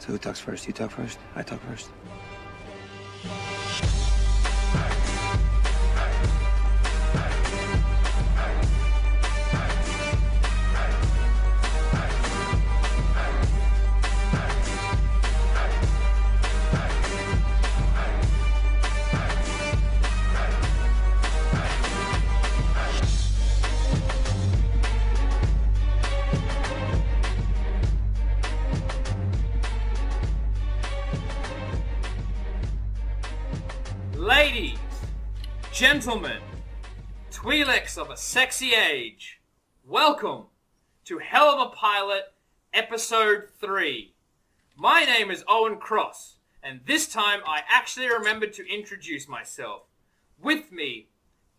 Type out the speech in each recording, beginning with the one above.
So who talks first? You talk first? I talk first? Ladies, gentlemen, Twi'leks of a sexy age, welcome to Hell of a Pilot, Episode 3. My name is Owen Cross, and this time I actually remembered to introduce myself. With me,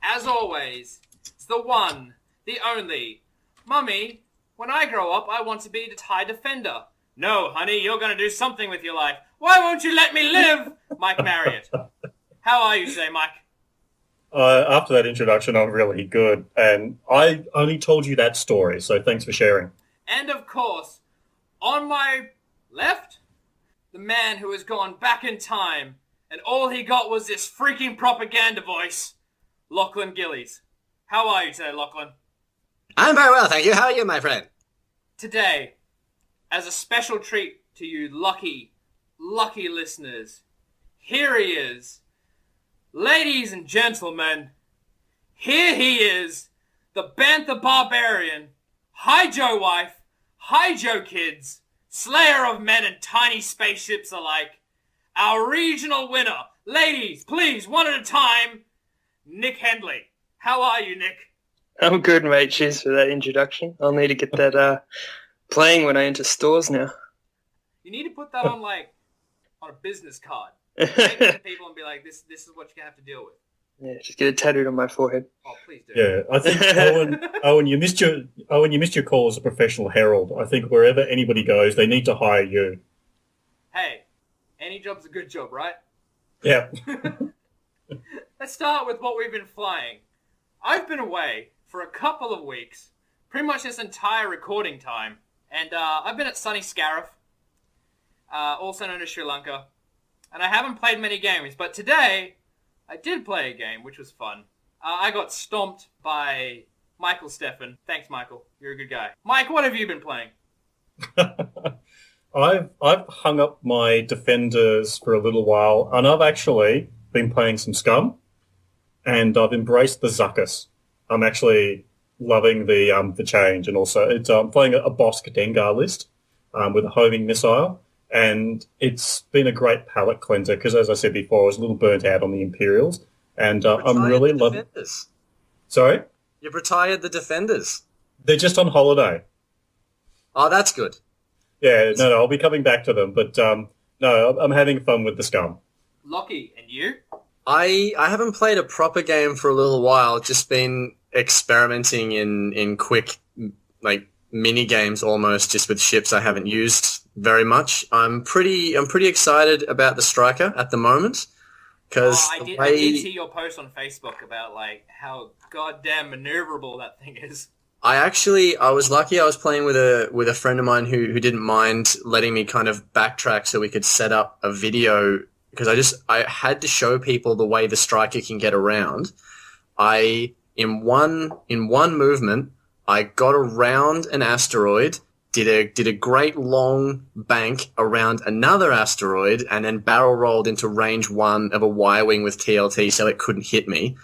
as always, is the one, the only, Mummy, when I grow up I want to be the TIE Defender. No, honey, you're going to do something with your life. Why won't you let me live? Mike Marriott. How are you today, Mike? After that introduction, I'm really good. And I only told you that story, so thanks for sharing. And of course, on my left, the man who has gone back in time, and all he got was this freaking propaganda voice, Lachlan Gillies. How are you today, Lachlan? I'm very well, thank you. How are you, my friend? Today, as a special treat to you lucky listeners, here he is. Ladies and gentlemen, here he is, the Bantha Barbarian, Hi Joe Wife, Hi Joe Kids, Slayer of Men and Tiny Spaceships alike, our regional winner. Ladies, please, one at a time, Nick Hendly. How are you, Nick? I'm good, mate. Cheers for that introduction. I'll need to get that playing when I enter stores now. You need to put that on a business card. Take it to people and be like, this is what you have to deal with. Yeah, just get it tattooed on my forehead. Oh, please do. Yeah, I think Owen, you missed your call as a professional herald. I think wherever anybody goes, they need to hire you. Hey, any job's a good job, right? Yeah. Let's start with what we've been flying. I've been away for a couple of weeks, pretty much this entire recording time, and I've been at sunny Scarif, also known as Sri Lanka. And I haven't played many games, but today I did play a game, which was fun. I got stomped by Michael Steffen. Thanks, Michael. You're a good guy. Mike, what have you been playing? I've hung up my Defenders for a little while, and I've actually been playing some Scum, and I've embraced the Zuckess. I'm actually loving the change, and also it's playing a Bosk Dengar list with a homing missile. And it's been a great palate cleanser because, as I said before, I was a little burnt out on the Imperials. And I'm really loving... Sorry? You've retired the Defenders. They're just on holiday. Oh, that's good. Yeah, no, I'll be coming back to them. But, no, I'm having fun with the Scum. Lockie, and you? I haven't played a proper game for a little while. Just been experimenting in quick, mini games almost, just with ships I haven't used very much. I'm pretty excited about the Striker at the moment because I did see your post on Facebook about how goddamn maneuverable that thing is. I was lucky. I was playing with a friend of mine who didn't mind letting me kind of backtrack so we could set up a video because I had to show people the way the Striker can get around. In one movement, I got around an asteroid, did a great long bank around another asteroid, and then barrel rolled into range 1 of a Y-wing with TLT so it couldn't hit me.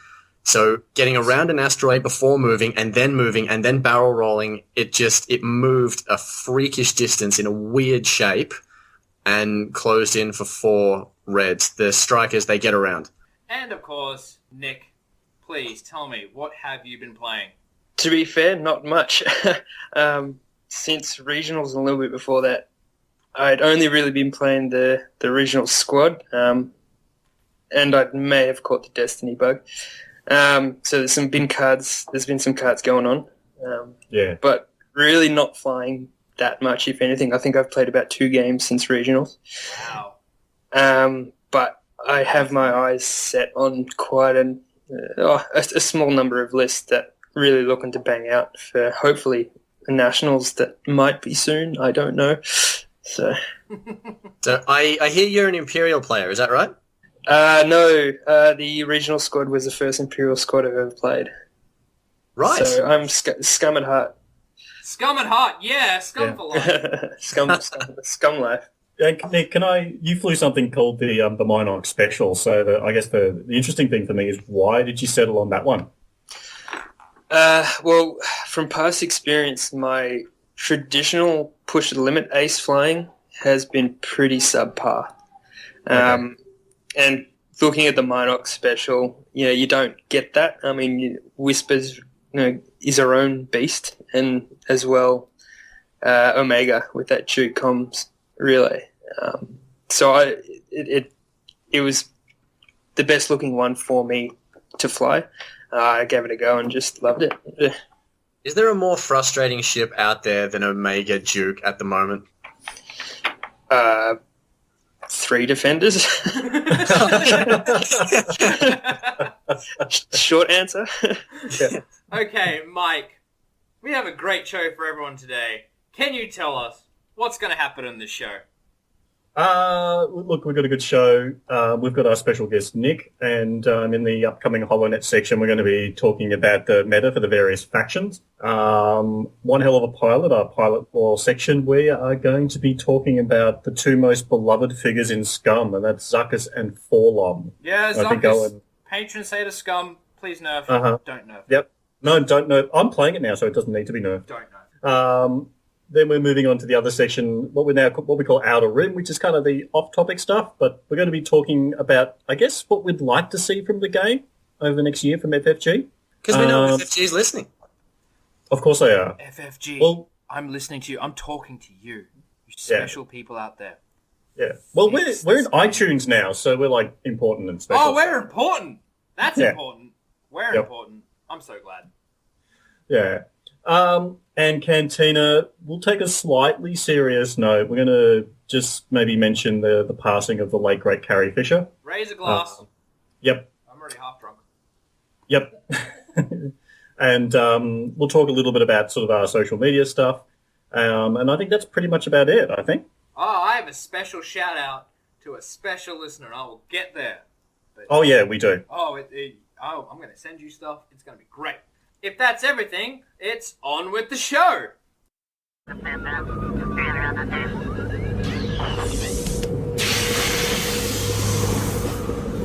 So getting around an asteroid before moving and then barrel rolling, it moved a freakish distance in a weird shape and closed in for 4 reds. The Strikers, they get around. And of course, Nick, please tell me, what have you been playing? To be fair, not much. Since regionals and a little bit before that, I'd only really been playing the regional squad, and I may have caught the Destiny bug. So there's been some cards going on. But really not flying that much, if anything. I think I've played about 2 games since regionals. Wow. But I have my eyes set on quite a small number of lists that really looking to bang out for hopefully the nationals that might be soon. I don't know. So So I hear you're an Imperial player, is that right? No, the regional squad was the first Imperial squad I've ever played. Right. So I'm Scum at heart. Scum at heart, yeah, Scum for life. Scum life. Nick, you flew something called the Mynock Special, so I guess the interesting thing for me is why did you settle on that one? Well, from past experience, my traditional push the limit ace flying has been pretty subpar. Okay. And looking at the Mynock Special, you don't get that. I mean, Whispers, is her own beast, and as well, Omega with that Duke comms relay. So it was the best looking one for me to fly. I gave it a go and just loved it. Is there a more frustrating ship out there than Omega Duke at the moment? 3 defenders. Short answer. Yeah. Okay, Mike, we have a great show for everyone today. Can you tell us what's going to happen in this show? Look, we've got a good show. We've got our special guest, Nick, and in the upcoming Holonet section, we're going to be talking about the meta for the various factions. One hell of a pilot, our pilot lore section, we are going to be talking about the 2 most beloved figures in Scum, and that's Zuckess and Forlom. Yeah, I think Zuckess, patron say to Scum, please nerf, don't nerf. Yep. No, don't nerf. I'm playing it now, so it doesn't need to be nerfed. Don't nerf. Then we're moving on to the other section, what we call Outer Rim, which is kind of the off-topic stuff. But we're going to be talking about, I guess, what we'd like to see from the game over the next year from FFG. Because we know FFG is listening. Of course they are. FFG, Well, I'm listening to you. I'm talking to you. You special people out there. Yeah. Well, we're in iTunes now, so we're like important and special. Oh, we're important. That's important. We're important. I'm so glad. Yeah. And Cantina, we'll take a slightly serious note. We're going to just maybe mention the passing of the late, great Carrie Fischer. Raise a glass. Yep. I'm already half drunk. Yep. And we'll talk a little bit about sort of our social media stuff. And I think that's pretty much about it, I think. Oh, I have a special shout-out to a special listener, and I will get there. But, Oh, yeah, we do. I'm going to send you stuff. It's going to be great. If that's everything, it's on with the show.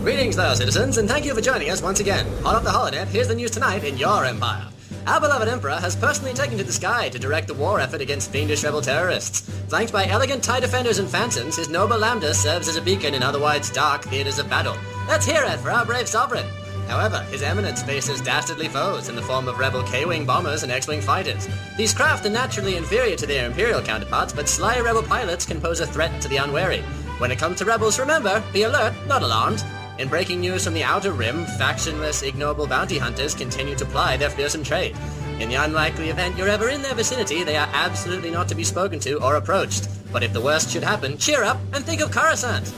Greetings, fellow citizens, and thank you for joining us once again. Hot off the Holonet, here's the news tonight in your empire. Our beloved Emperor has personally taken to the sky to direct the war effort against fiendish rebel terrorists. Flanked by elegant TIE defenders and phantoms, his noble lambda serves as a beacon in otherwise dark theaters of battle. Let's hear it for our brave sovereign. However, His Eminence faces dastardly foes in the form of rebel K-Wing bombers and X-Wing fighters. These craft are naturally inferior to their Imperial counterparts, but sly rebel pilots can pose a threat to the unwary. When it comes to rebels, remember, be alert, not alarmed. In breaking news from the Outer Rim, factionless, ignoble bounty hunters continue to ply their fearsome trade. In the unlikely event you're ever in their vicinity, they are absolutely not to be spoken to or approached. But if the worst should happen, cheer up and think of Coruscant!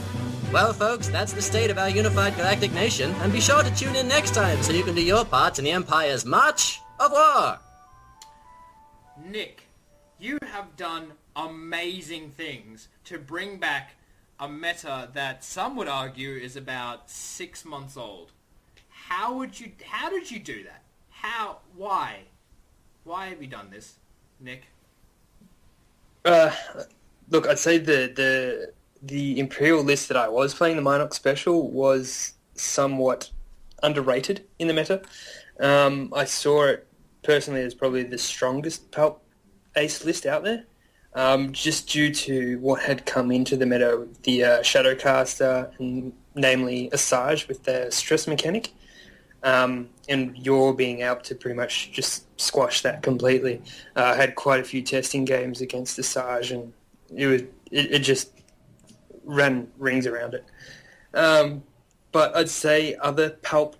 Well, folks, that's the state of our unified galactic nation, and be sure to tune in next time so you can do your part in the Empire's March of War! Nick, you have done amazing things to bring back a meta that some would argue is about 6 months old. How did you do that? Why have you done this, Nick? Look, I'd say the Imperial list that I was playing, the Mynock Special, was somewhat underrated in the meta. I saw it personally as probably the strongest Palp Ace list out there, just due to what had come into the meta with the Shadowcaster, and namely Asajj with their stress mechanic, and you're being able to pretty much just squash that completely. I had quite a few testing games against Asajj, and it just ran rings around it. But I'd say other Palp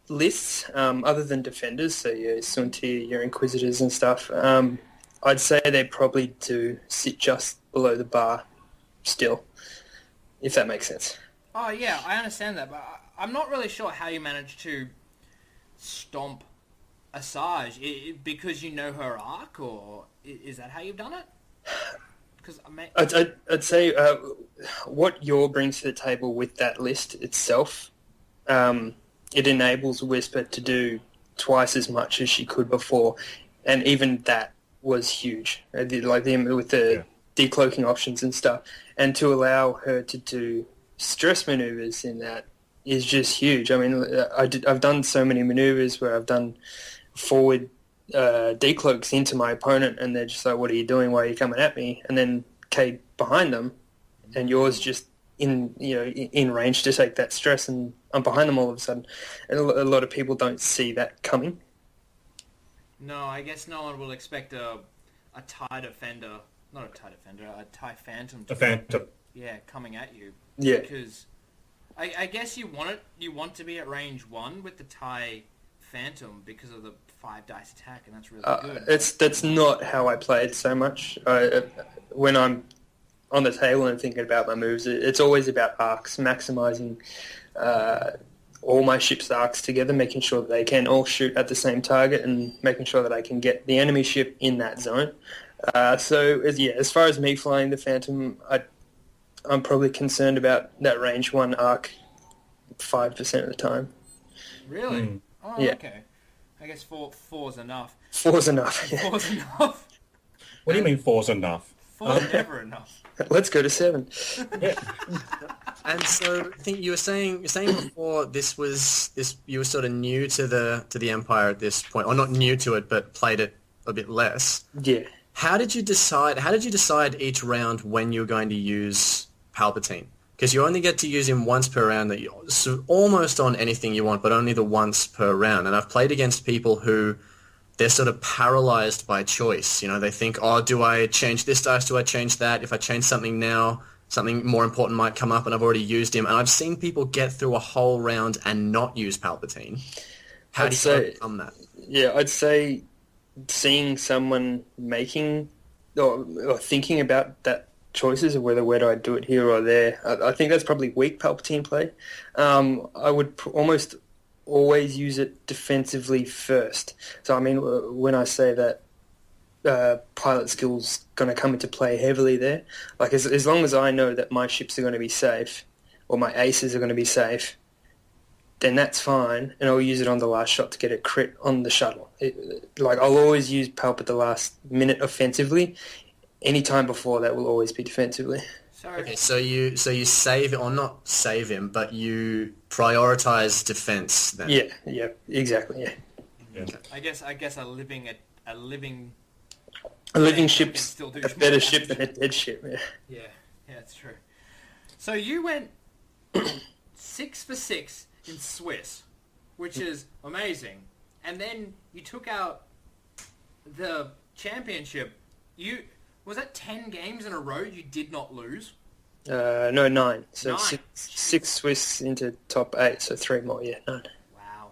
lists, other than Defenders, so your Sunti, your Inquisitors and stuff, I'd say they probably do sit just below the bar still, if that makes sense. Oh, yeah, I understand that, but I'm not really sure how you managed to stomp Asajj. Because you know her arc, or is that how you've done it? Because I mean, I'd say what Yor brings to the table with that list itself, it enables Whisper to do twice as much as she could before, and even that was huge. With the decloaking options and stuff, and to allow her to do stress maneuvers in that is just huge. I mean, I've done so many maneuvers where I've done forward decloaks into my opponent, and they're just like, "What are you doing? Why are you coming at me?" And then Cade behind them, and Yor's just in range to take that stress, and I'm behind them all of a sudden. And a lot of people don't see that coming. No, I guess no one will expect a TIE defender, not a TIE defender, a TIE Phantom. A Phantom. Yeah, coming at you. Yeah. Because I guess you want to be at range 1 with the TIE Phantom because of the 5 dice attack, and that's really good. That's not how I play it so much. When I'm on the table and thinking about my moves, it's always about arcs, maximizing all my ship's arcs together, making sure that they can all shoot at the same target, and making sure that I can get the enemy ship in that zone. As far as me flying the Phantom, I'm probably concerned about that range 1 arc 5% of the time. Really? Mm. Oh, Yeah. okay. I guess four's enough. 4's enough. Yeah. 4's enough. What do you mean 4's enough? 4's never enough. Let's go to 7. Yeah. And so, I think you were saying before you were sort of new to the Empire at this point, or not new to it, but played it a bit less. Yeah. How did you decide each round when you were going to use Palpatine? Because you only get to use him once per round, so almost on anything you want, but only the once per round. And I've played against people who they're sort of paralyzed by choice. You know, they think, oh, do I change this dice? Do I change that? If I change something now, something more important might come up, and I've already used him. And I've seen people get through a whole round and not use Palpatine. How do you overcome that? Yeah, I'd say seeing someone making or thinking about that choices of where do I do it here or there, I think that's probably weak Palpatine play. I would almost always use it defensively first. So I mean, when I say that pilot skill's going to come into play heavily there, like as long as I know that my ships are going to be safe or my aces are going to be safe, then that's fine, and I'll use it on the last shot to get a crit on the shuttle. I'll always use Palp at the last minute offensively. Any time before that will always be defensively. Okay, so you save or not save him, but you prioritize defense then. Yeah, exactly. Yeah. Yeah. I guess a living ship's still do a better ship than a dead ship. Yeah, that's true. So you went 6 for 6 in Swiss, which is amazing, and then you took out the championship. Was that 10 games in a row you did not lose? No, 9. So 9. Six Swiss into top 8, so 3 more. Yeah, 9. Wow,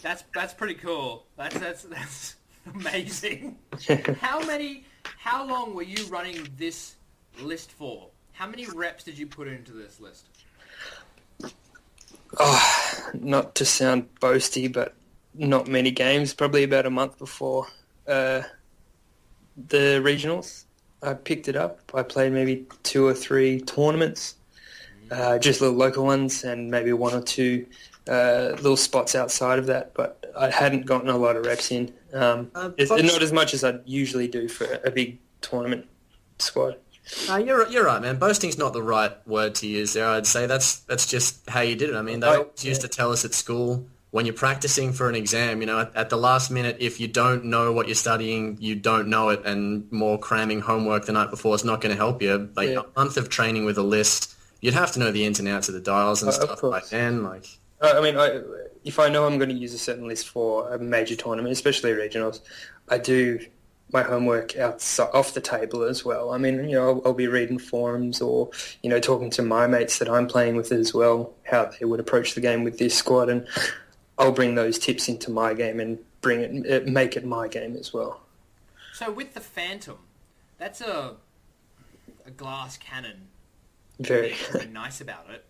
that's pretty cool. That's amazing. How long were you running this list for? How many reps did you put into this list? Oh, not to sound boasty, but not many games. Probably about a month before the regionals, I picked it up. I played maybe 2 or 3 tournaments, just little local ones, and maybe 1 or 2 little spots outside of that. But I hadn't gotten a lot of reps in. It's not as much as I usually do for a big tournament squad. You're right, man. Boasting's not the right word to use there. I'd say that's just how you did it. I mean, they always used to tell us at school, when you're practicing for an exam, at the last minute, if you don't know what you're studying, you don't know it, and more cramming homework the night before is not going to help you. A month of training with a list, you'd have to know the ins and outs of the dials and stuff by then. If I know I'm going to use a certain list for a major tournament, especially regionals, I do my homework off the table as well. I mean, I'll be reading forums or, talking to my mates that I'm playing with as well, how they would approach the game with this squad, and I'll bring those tips into my game and make it my game as well. So with the Phantom, that's a glass cannon. Very. Something nice about it.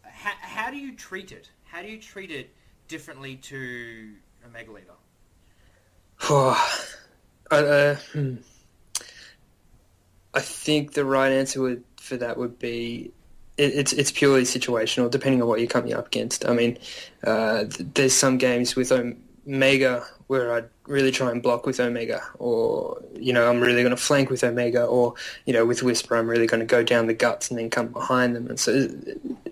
How do you treat it? How do you treat it differently to a Megaliter? I think the right answer for that would be it's purely situational, depending on what you're coming up against. I mean, there's some games with Omega where I'd really try and block with Omega, or, I'm really going to flank with Omega, or, with Whisper, I'm really going to go down the guts and then come behind them. And so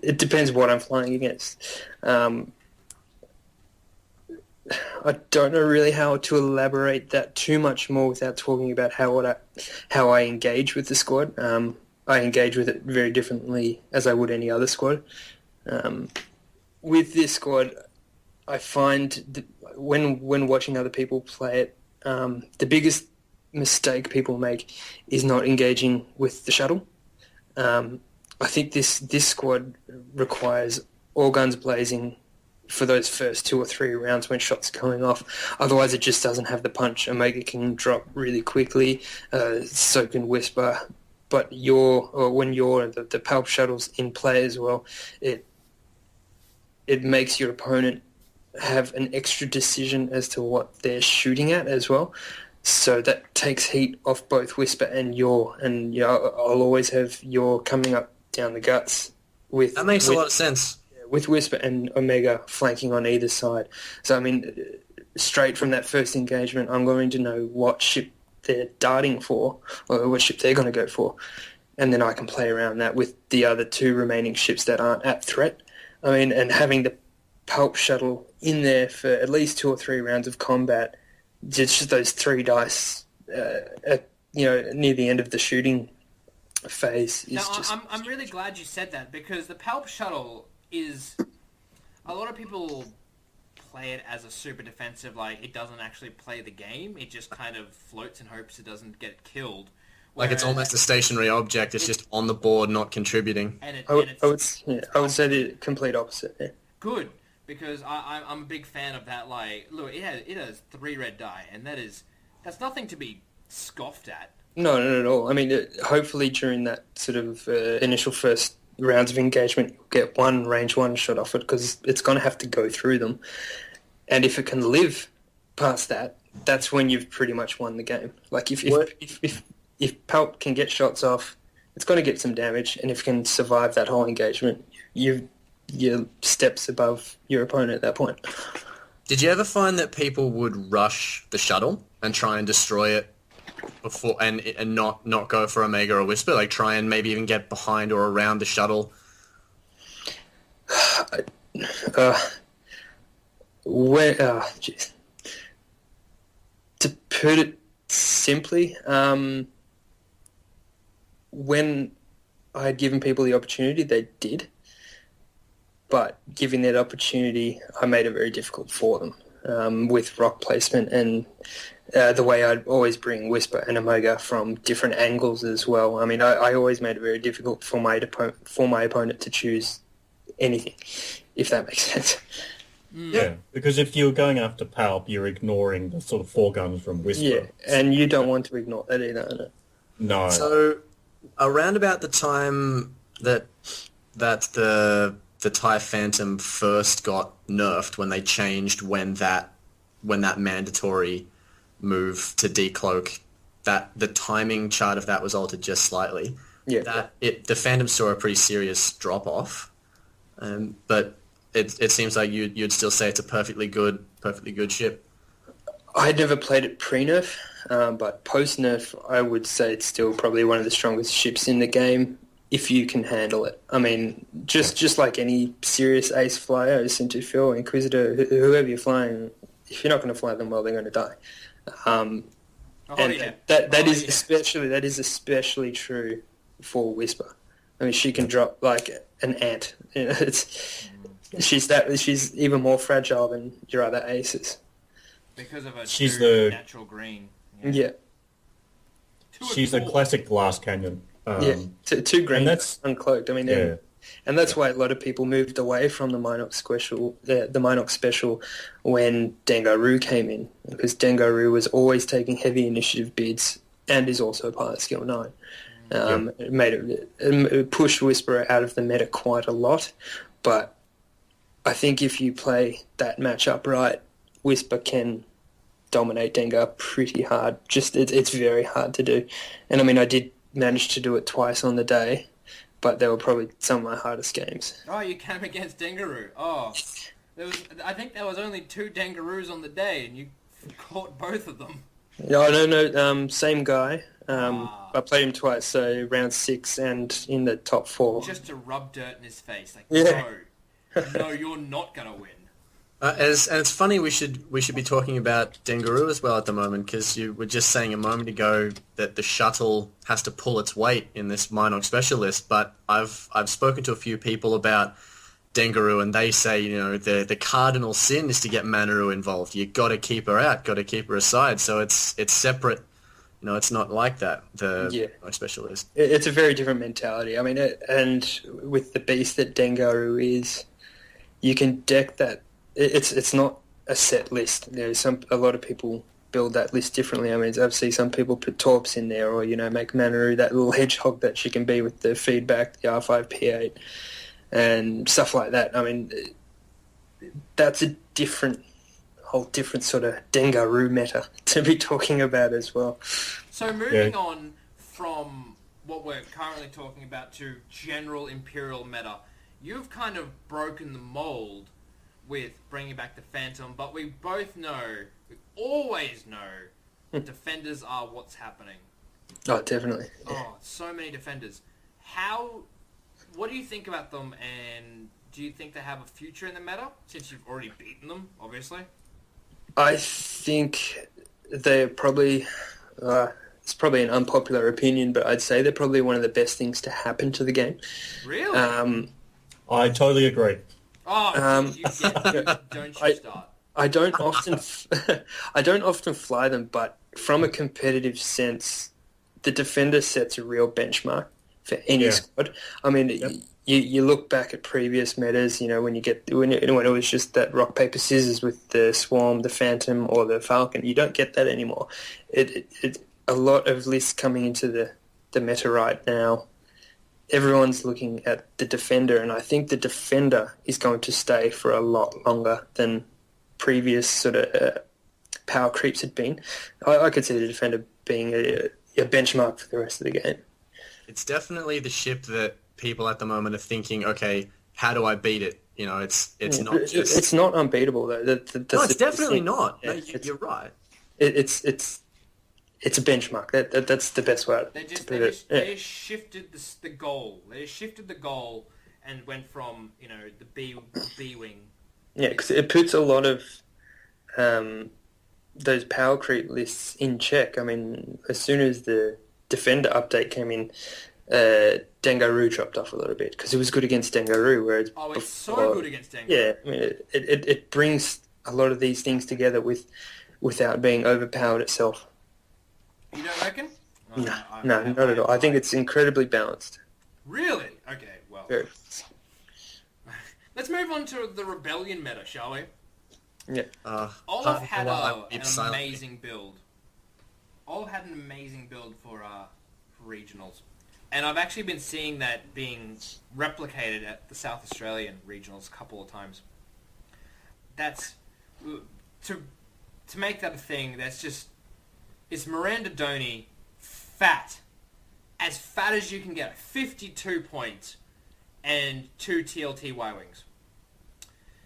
it depends what I'm flying against. I don't know really how to elaborate that too much more without talking about how I engage with the squad. I engage with it very differently as I would any other squad. With this squad, I find when watching other people play it, the biggest mistake people make is not engaging with the shuttle. I think this squad requires all guns blazing for those first 2 or 3 rounds when shots are going off. Otherwise, it just doesn't have the punch. Omega can drop really quickly, so can Whisper. But when the Palp shuttle's in play as well, it makes your opponent have an extra decision as to what they're shooting at as well. So that takes heat off both Whisper and Yaw. And I'll always have Yaw coming up down the guts with... That makes a lot of sense. With Whisper and Omega flanking on either side. So, I mean, straight from that first engagement, I'm going to know what ship they're darting for, or what ship they're going to go for. And then I can play around that with the other 2 remaining ships that aren't at threat. I mean, and having the Palp shuttle in there for at least 2 or 3 rounds of combat, just those 3 dice, near the end of the shooting phase is just... I'm really glad you said that, because the Palp shuttle is... A lot of people play it as a super defensive, like it doesn't actually play the game, it just kind of floats and hopes it doesn't get killed. Like it's almost a stationary object, it's just on the board, not contributing. I would say the complete opposite. Yeah. Good, because I'm a big fan of that. Like, look, it has 3 red die, and that's nothing to be scoffed at. No, not at all. I mean, hopefully during that sort of initial first rounds of engagement, you'll get one range 1 shot off it, because it's going to have to go through them. And if it can live past that, that's when you've pretty much won the game. Like, if Palp can get shots off, it's going to get some damage, and if it can survive that whole engagement, you're steps above your opponent at that point. Did you ever find that people would rush the shuttle and try and destroy it before and not go for Omega or Whisper, like try and maybe even get behind or around the shuttle? To put it simply, when I had given people the opportunity, they did. But given that opportunity, I made it very difficult for them with rock placement and the way I'd always bring Whisper and Omega from different angles as well. I mean, I always made it very difficult for my opponent to choose anything, if that makes sense. Yeah, because if you're going after Palp, you're ignoring the sort of 4 guns from Whisper. Yeah, and you don't want to ignore that either. No. So, around about the time that the TIE Phantom first got nerfed, when they changed when that mandatory move to decloak, that the timing chart of that was altered just slightly. Yeah. The Phantom saw a pretty serious drop off, but it seems like you'd still say it's a perfectly good ship. I'd never played it pre-nerf, but post-nerf, I would say it's still probably one of the strongest ships in the game, if you can handle it. I mean, just like any serious ace flyer, Centufiel, Inquisitor, whoever you're flying, if you're not going to fly them well, they're going to die. That is especially true for Whisper. I mean, she can drop like an ant. She's even more fragile than your other aces. Because of her She's natural green. Yeah. She's a classic Glass Canyon. 2 green uncloaked. I mean, yeah. And that's why a lot of people moved away from the Mynock Special, the Mynock Special, when Dengaroo came in, because Dengaroo was always taking heavy initiative bids and is also pilot skill 9. It pushed Whisperer out of the meta quite a lot, but I think if you play that matchup right, Whisper can dominate Dengar pretty hard. Just it's very hard to do. And I mean, I did managed to do it twice on the day, but they were probably some of my hardest games. Oh, you came against Dengaroo. Oh, I think there was only 2 Dengaroos on the day, and you caught both of them. No, same guy. I played him twice, so round 6 and in the top 4. Just to rub dirt in his face, like, Yeah. no, you're not gonna win. And it's funny we should be talking about Dengaroo as well at the moment, because you were just saying a moment ago that the shuttle has to pull its weight in this Mynock Special list, but I've spoken to a few people about Dengaroo, and they say, the cardinal sin is to get Manaroo involved. You got to keep her out, got to keep her aside. So it's separate. It's not like that. The Mynock Special list. It's a very different mentality. I mean, and with the beast that Dengaroo is, you can deck that. It's not a set list. There's a lot of people build that list differently. I mean, I've seen some people put Torps in there, or make Manaroo that little hedgehog that she can be with the feedback, the R5P8, and stuff like that. I mean, that's a whole different sort of Dengaroo meta to be talking about as well. So moving on from what we're currently talking about to general Imperial meta, you've kind of broken the mold with bringing back the Phantom, but we always know defenders are what's happening. Oh, definitely. Oh, so many defenders. What do you think about them, and do you think they have a future in the meta, since you've already beaten them, obviously? I think they're probably, it's probably an unpopular opinion, but I'd say they're probably one of the best things to happen to the game. Really? I totally agree. Oh, don't you start. I don't often fly them, but from a competitive sense, the defender sets a real benchmark for any squad. I mean, you look back at previous metas, when it was just that rock paper scissors with the Swarm, the Phantom, or the Falcon. You don't get that anymore. It a lot of lists coming into the meta right now. Everyone's looking at the defender, and I think the defender is going to stay for a lot longer than previous sort of power creeps had been. I could see the defender being a benchmark for the rest of the game. It's definitely the ship that people at the moment are thinking, okay, how do I beat it? It's not just... It's not unbeatable, though. No, it's definitely not. Yeah, no, you're right. It's a benchmark. That's the best word. They just shifted the goal. They just shifted the goal and went from the B wing. Yeah, because it puts a lot of those power creep lists in check. I mean, as soon as the defender update came in, Dengaroo dropped off a little bit because it was good against Dengaroo. Whereas it's so good against Dengaroo. Yeah, I mean, it brings a lot of these things together without being overpowered itself. You don't reckon? No, not at all. I think it's incredibly balanced. Really? Okay, well. Very. Let's move on to the Rebellion meta, shall we? Yeah. Olaf had an amazing build. Olaf had an amazing build for regionals. And I've actually been seeing that being replicated at the South Australian regionals a couple of times. That's... To make that a thing, that's just... It's Miranda Doney, fat. As fat as you can get. 52 points and 2 TLT Y-Wings.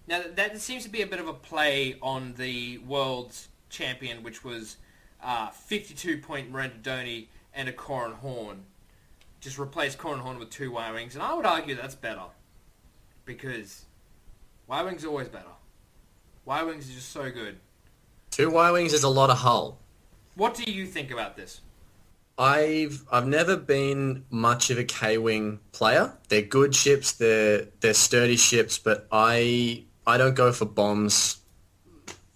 Now, that seems to be a bit of a play on the World's Champion, which was 52-point Miranda Doney and a Corran Horn. Just replace Corran Horn with 2 Y-Wings, and I would argue that's better. Because Y-Wings are always better. Y-Wings are just so good. 2 Y-Wings is a lot of hull. What do you think about this? I've never been much of a K-Wing player. They're good ships, they're sturdy ships, but I don't go for bombs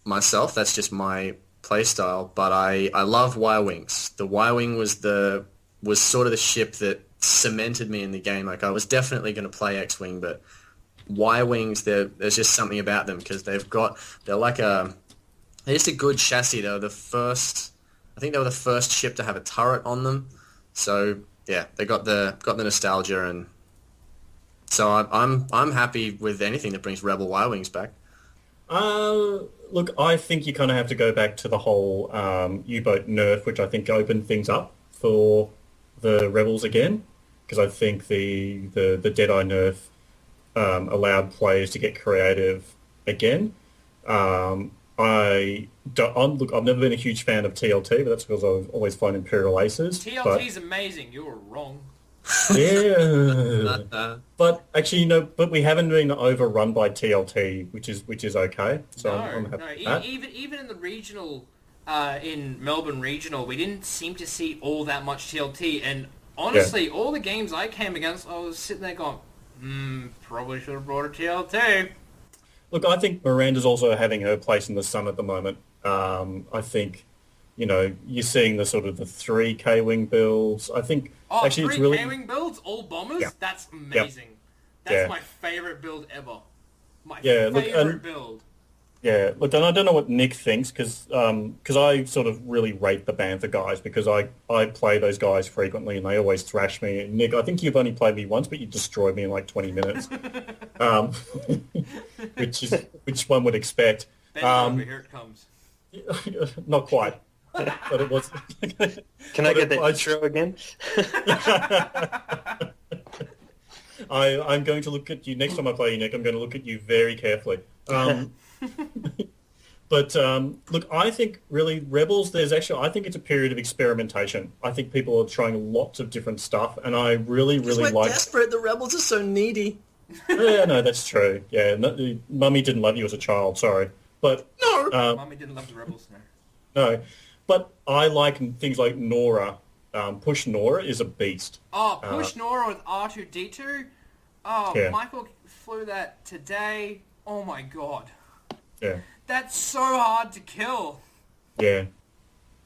myself. That's just my playstyle. But I love Y-Wings. The Y-Wing was sort of the ship that cemented me in the game. Like, I was definitely going to play X-Wing, but Y-Wings, there's just something about them because they're just a good chassis. I think they were the first ship to have a turret on them. So yeah, they got the nostalgia, and so I'm happy with anything that brings Rebel Y-Wings back. Look, I think you kind of have to go back to the whole U-boat nerf, which I think opened things up for the Rebels again, because I think the Deadeye nerf allowed players to get creative again. Look, I've never been a huge fan of TLT, but that's because I've always flown Imperial Aces. TLT's amazing. You were wrong. Yeah, but actually, but we haven't been overrun by TLT, which is okay. So I'm happy with that. Even in the regional, in Melbourne regional, we didn't seem to see all that much TLT. And honestly, all the games I came against, I was sitting there going, probably should have brought a TLT. Look, I think Miranda's also having her place in the sun at the moment. I think, you're seeing the sort of the 3 K-Wing builds. I think actually 3 it's really... K-Wing builds, all bombers? Yeah. That's amazing. That's my favourite build ever. My favourite build. Yeah, look, and I don't know what Nick thinks, because I sort of really rate the Bantha guys, because I play those guys frequently and they always thrash me. And Nick, I think you've only played me once, but you destroyed me in like 20 minutes, which one would expect. Over, here it comes. Not quite, but it was... Can I get that intro again? I'm going to look at you, next time I play you, Nick, I'm going to look at you very carefully. But look, I think really Rebels, I think it's a period of experimentation. I think people are trying lots of different stuff, and I really we're like... desperate. The Rebels are so needy. Yeah, no, that's true. Yeah, Mummy didn't love you as a child, sorry. But no, Mummy didn't love the Rebels, no. But I like things like Nora. Push Nora is a beast. Oh, Push Nora with R2-D2? Oh, yeah. Michael flew that today. Oh my god. Yeah. That's so hard to kill. Yeah.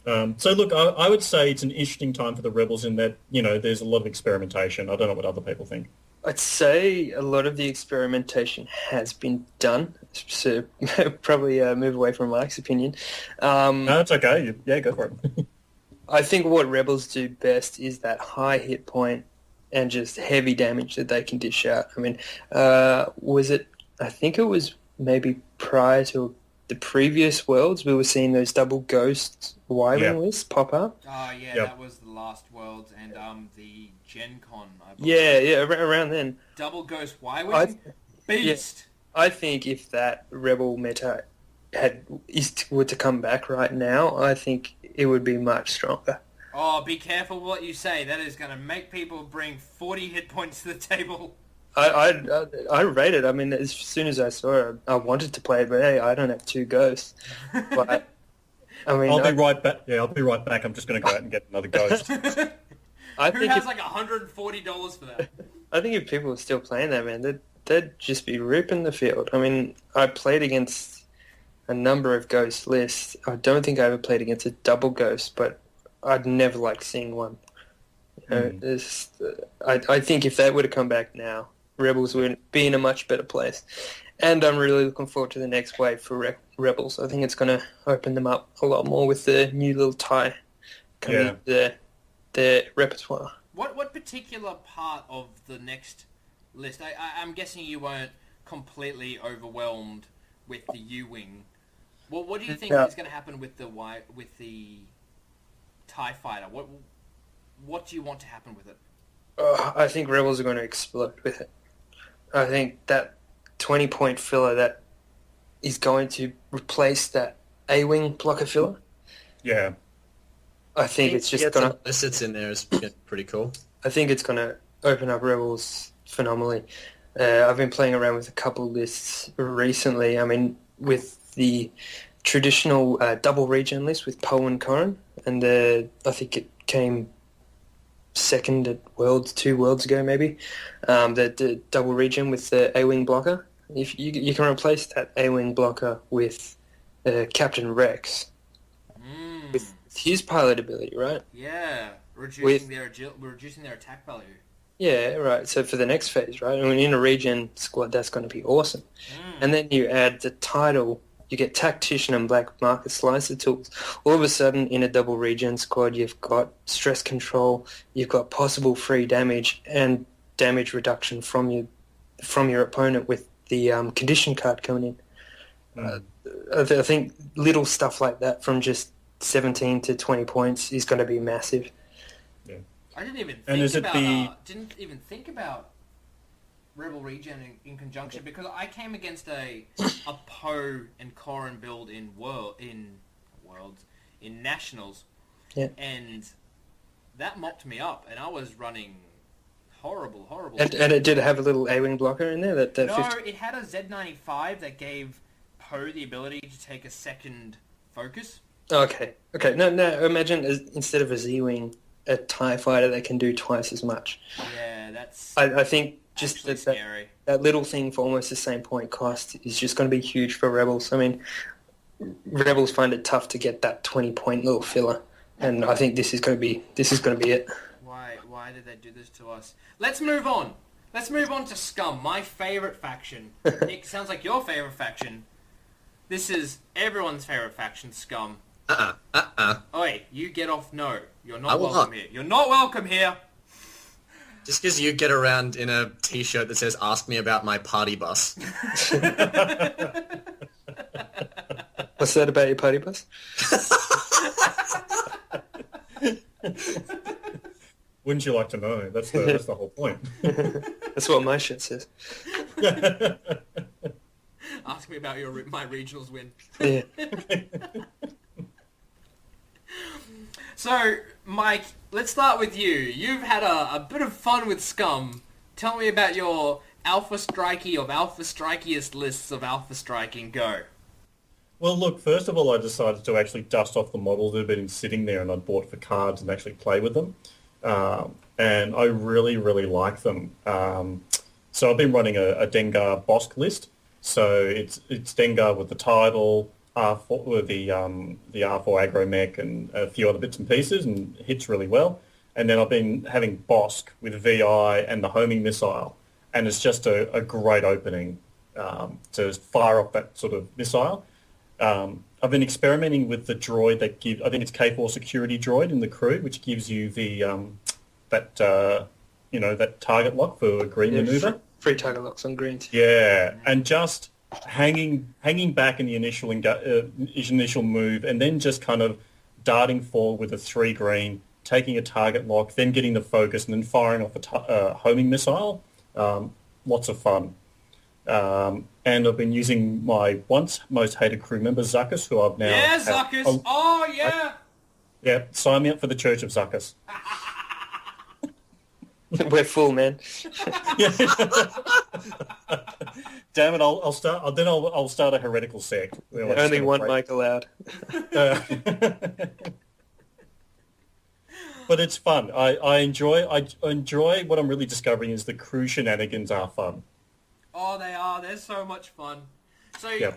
So look, I would say it's an interesting time for the Rebels in that, there's a lot of experimentation. I don't know what other people think. I'd say a lot of the experimentation has been done. So probably move away from Mike's opinion. No, it's okay. Yeah, go for it. I think what Rebels do best is that high hit point and just heavy damage that they can dish out. I mean, I think it was maybe prior to the previous Worlds, we were seeing those double ghost Y-Wing lists pop up. Oh, yeah, that was the last Worlds and the Gen Con, I believe. Yeah, around then. Double ghost Y-Wing? Beast! Yeah, I think if that Rebel meta were to come back right now, I think it would be much stronger. Oh, be careful what you say. That is going to make people bring 40 hit points to the table. I rate it. I mean, as soon as I saw it, I wanted to play it, but hey, I don't have 2 ghosts. But I mean, I'll be right back. Yeah, I'll be right back. I'm just going to go out and get another ghost. Who has like $140 for that? I think if people were still playing that, man, they'd just be ripping the field. I mean, I played against a number of ghost lists. I don't think I ever played against a double ghost, but I'd never like seeing one. I think if that were to come back now, Rebels would be in a much better place. And I'm really looking forward to the next wave for Rebels. I think it's going to open them up a lot more with the new little tie coming into their repertoire. What particular part of the next list? I'm guessing you weren't completely overwhelmed with the U-Wing. What do you think is going to happen with the TIE Fighter? What do you want to happen with it? I think Rebels are going to explode with it. I think that 20-point filler that is going to replace that A-Wing blocker filler. Yeah. I think it's just going to... sits in there is pretty cool. I think it's going to open up Rebels phenomenally. I've been playing around with a couple lists recently. I mean, with the traditional double regen list with Poe and Corrin, and I think it came second at Worlds, 2 Worlds ago maybe, the double regen with the A-Wing blocker. If you can replace that A-Wing blocker with Captain Rex, with his pilot ability, right? Yeah, reducing their attack value. Yeah, right. So for the next phase, right? I mean, in a regen squad, that's going to be awesome. And then you add the title, you get Tactician and Black Market Slicer tools. All of a sudden, in a double regen squad, you've got stress control, you've got possible free damage and damage reduction from your opponent with the condition card coming in. I think little stuff like that from just 17 to 20 points is going to be massive. Yeah. I didn't even And is think it about didn't even think about Rebel Regen in conjunction, because I came against a Poe and Corrin build in Nationals, and that mopped me up, and I was running horrible. And it did have a little A-wing blocker in there. No, it had a Z95 that gave Poe the ability to take a second focus. Okay. No. Imagine instead of a Z-wing, a TIE fighter that can do twice as much. Yeah, that's. I think just scary. That little thing for almost the same point cost is just going to be huge for Rebels. I mean, Rebels find it tough to get that 20-point little filler, and I think this is going to be it. Why did they do this to us? Let's move on. Let's move on to Scum, my favorite faction. Nick, sounds like your favorite faction. This is everyone's favorite faction, Scum. Oi, you get off. No, you're not welcome here. You're not welcome here. Just because you get around in a t-shirt that says, "Ask me about my party bus." What's that about your party bus? Wouldn't you like to know? That's the whole point. That's what my shit says. Ask me about my regionals win. Yeah. So, Mike, let's start with you. You've had a bit of fun with Scum. Tell me about your Alpha Strikey of Alpha Strikiest lists of Alpha Striking. Go. Well, look, first of all, I decided to actually dust off the models that had been sitting there and I'd bought for cards and actually play with them. And I really, really like them. So I've been running a Dengar Bosk list. So it's Dengar with the title, R4 with the R4 aggro mech and a few other bits and pieces, and hits really well. And then I've been having Bosk with VI and the homing missile, and it's just a great opening to fire off that sort of missile. I've been experimenting with the droid that gives, I think it's K4 security droid in the crew, which gives you the that target lock for a green maneuver. Free target locks on greens. Yeah, and just hanging back in the initial move, and then just kind of darting forward with a 3 green, taking a target lock, then getting the focus, and then firing off a homing missile. Lots of fun. And I've been using my once most hated crew member, Zuckess, who I've now... Yeah, Zuckess! Yeah, sign me up for the Church of Zuckess. We're full, man. Damn it! I'll start. I'll start a heretical sect. Only one mic allowed. But it's fun. I enjoy what I'm really discovering is the crew shenanigans are fun. Oh, they are. They're so much fun. So yeah,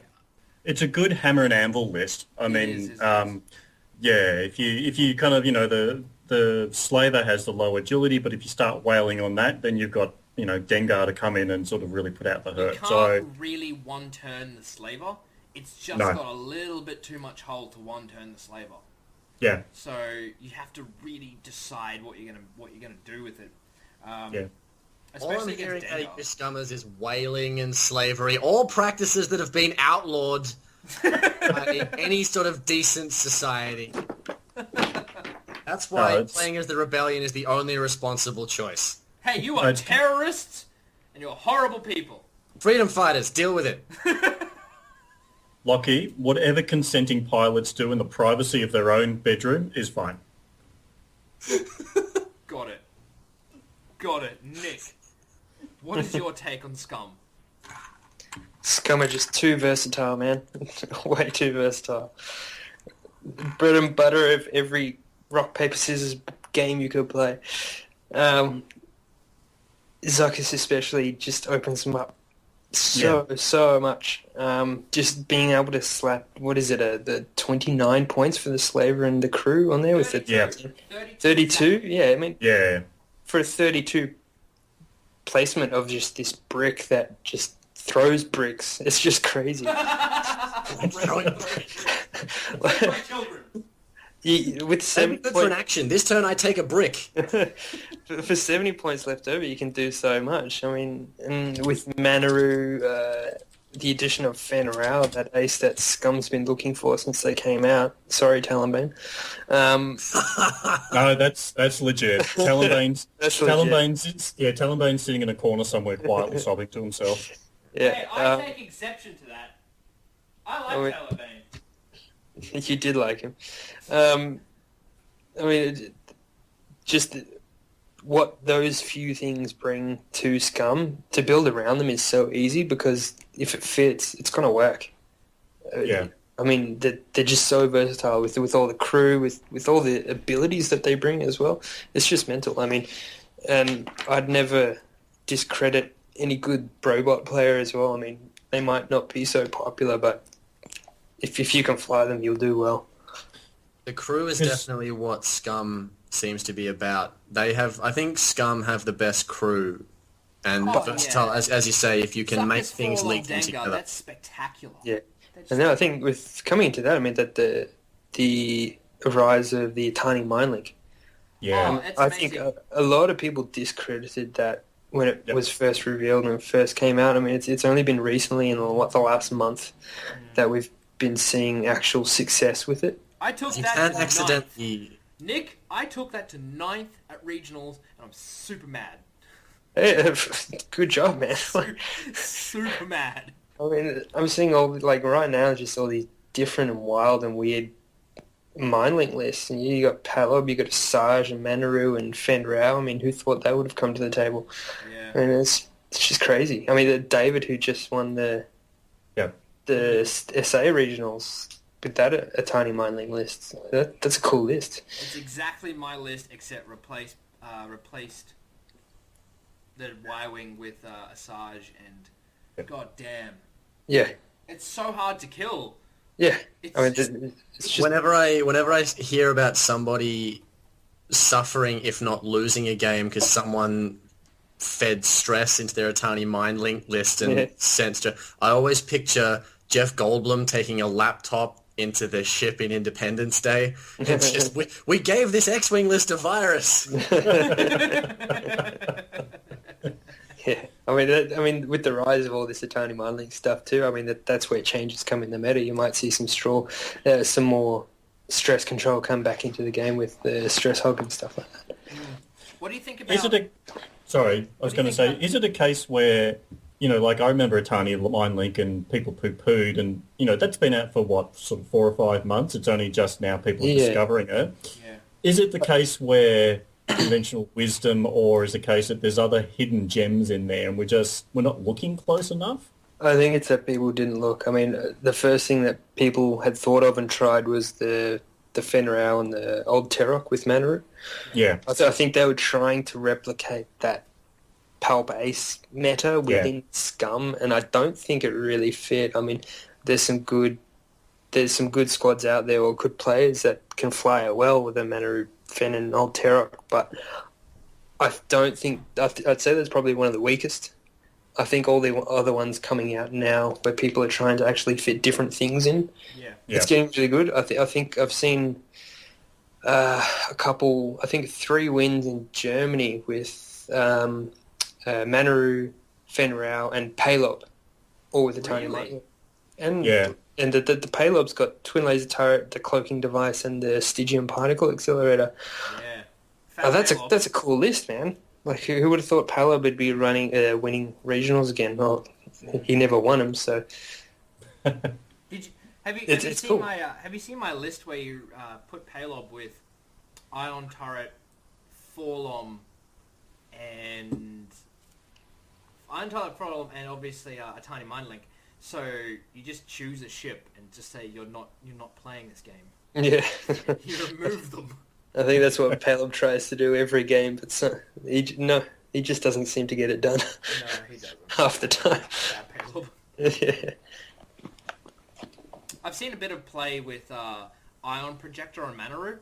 it's a good hammer and anvil list. I mean, if you kind of the Slaver has the low agility, but if you start wailing on that, then you've got Dengar to come in and sort of really put out the hurt. You can't really one-turn the Slaver. It's just got a little bit too much hold to one-turn the Slaver. Yeah. So you have to really decide what you're gonna do with it. Yeah. All I'm hearing out of your scummers is whaling and slavery, all practices that have been outlawed by any sort of decent society. That's why playing as the rebellion is the only responsible choice. Hey, you are terrorists, and you're horrible people. Freedom fighters, deal with it. Lockie, whatever consenting pilots do in the privacy of their own bedroom is fine. Got it. Nick, what is your take on Scum? Scum are just too versatile, man. Way too versatile. Bread and butter of every rock, paper, scissors game you could play. Zuckess especially just opens them up so much. Just being able to slap, what is it, the 29 points for the Slaver and the crew on there with the 32? Yeah, I mean, for a 32 placement of just this brick that just throws bricks, it's just crazy. With 7 points for an action. This turn I take a brick. For 70 points left over, you can do so much. I mean, and with Manaru, the addition of Fan Rao, that ace that Scum's been looking for since they came out. Sorry, Talonbane. No, that's legit. Talonbane's That's legit. Talonbane's sitting in a corner somewhere quietly sobbing to himself. Yeah, Hey, I take exception to that. I like Talonbane. you did like him. I mean, just what those few things bring to Scum, to build around them is so easy because if it fits, it's going to work. Yeah. I mean, they're just so versatile with all the crew, with all the abilities that they bring as well. It's just mental. I mean, and I'd never discredit any good Brobot player as well. I mean, they might not be so popular, but if you can fly them, you'll do well. The crew is definitely what Scum seems to be about. I think Scum have the best crew, and versatile, as you say, if you can make things link them together. That's spectacular. Yeah. And then I think with coming into that, I mean that the rise of the Atani Mind Link. Yeah. I think a lot of people discredited that when it was first revealed and first came out. I mean, it's only been recently in the last month that we've been seeing actual success with it. I took You that can to accidentally... ninth. Nick, I took that to 9th at regionals, and I'm super mad. Hey, good job, man. Super mad. I mean, I'm seeing all, like, right now, just all these different and wild and weird Mind Link lists. And you got Palob, you got Asajj and Manaru and Fendrau. I mean, who thought they would have come to the table? Yeah. I mean, it's just crazy. I mean, David, who just won the SA regionals with that a tiny Mind Link list, that's a cool list. It's exactly my list, except replaced the Y-Wing with Asajj and god damn. Yeah. It's so hard to kill. Yeah. It's I mean, it's just... Whenever I hear about somebody suffering, if not losing a game because someone fed stress into their Atani Mind Link list and sent stress, I always picture Jeff Goldblum taking a laptop into the ship in Independence Day. It's just, we gave this X-Wing list a virus. Yeah, I mean, with the rise of all this Atani Mind Link stuff too, I mean, that's where changes come in the meta. You might see some more stress control come back into the game with the stress hog and stuff like that. What do you think about... Is it a case where, like I remember Atani Mind Link and people poo-pooed and, that's been out for what, sort of 4 or 5 months? It's only just now people are discovering it. Yeah. Is it the case where conventional wisdom, or is the case that there's other hidden gems in there and we're not looking close enough? I think it's that people didn't look. I mean, the first thing that people had thought of and tried was the Fenrau and the old Terok with Manaru. Yeah. I think they were trying to replicate that Palp Ace meta within Scum, and I don't think it really fit. I mean, there's some good squads out there or good players that can fly it well with a Manaru, Fen and old Terok, but I don't think... I'd say that's probably one of the weakest. I think all the other ones coming out now where people are trying to actually fit different things in, it's getting really good. I think I've seen a couple... I think 3 wins in Germany with Manaru, Fenrau and Palob, all with a tiny light. And the Palob's got twin laser turret, the cloaking device, and the Stygian particle accelerator. Yeah, that's a cool list, man. Like, who would have thought Palob would be winning regionals again? Well, he never won them, so. Have you seen my list where you put Palob with Ion Turret, Forlom, and obviously a tiny Mind Link? So you just choose a ship and just say you're not playing this game. Yeah. You remove them. I think that's what Palob tries to do every game, but he just doesn't seem to get it done. No, he doesn't. Half the time. Palob. Yeah. I've seen a bit of play with Ion Projector on Manaru.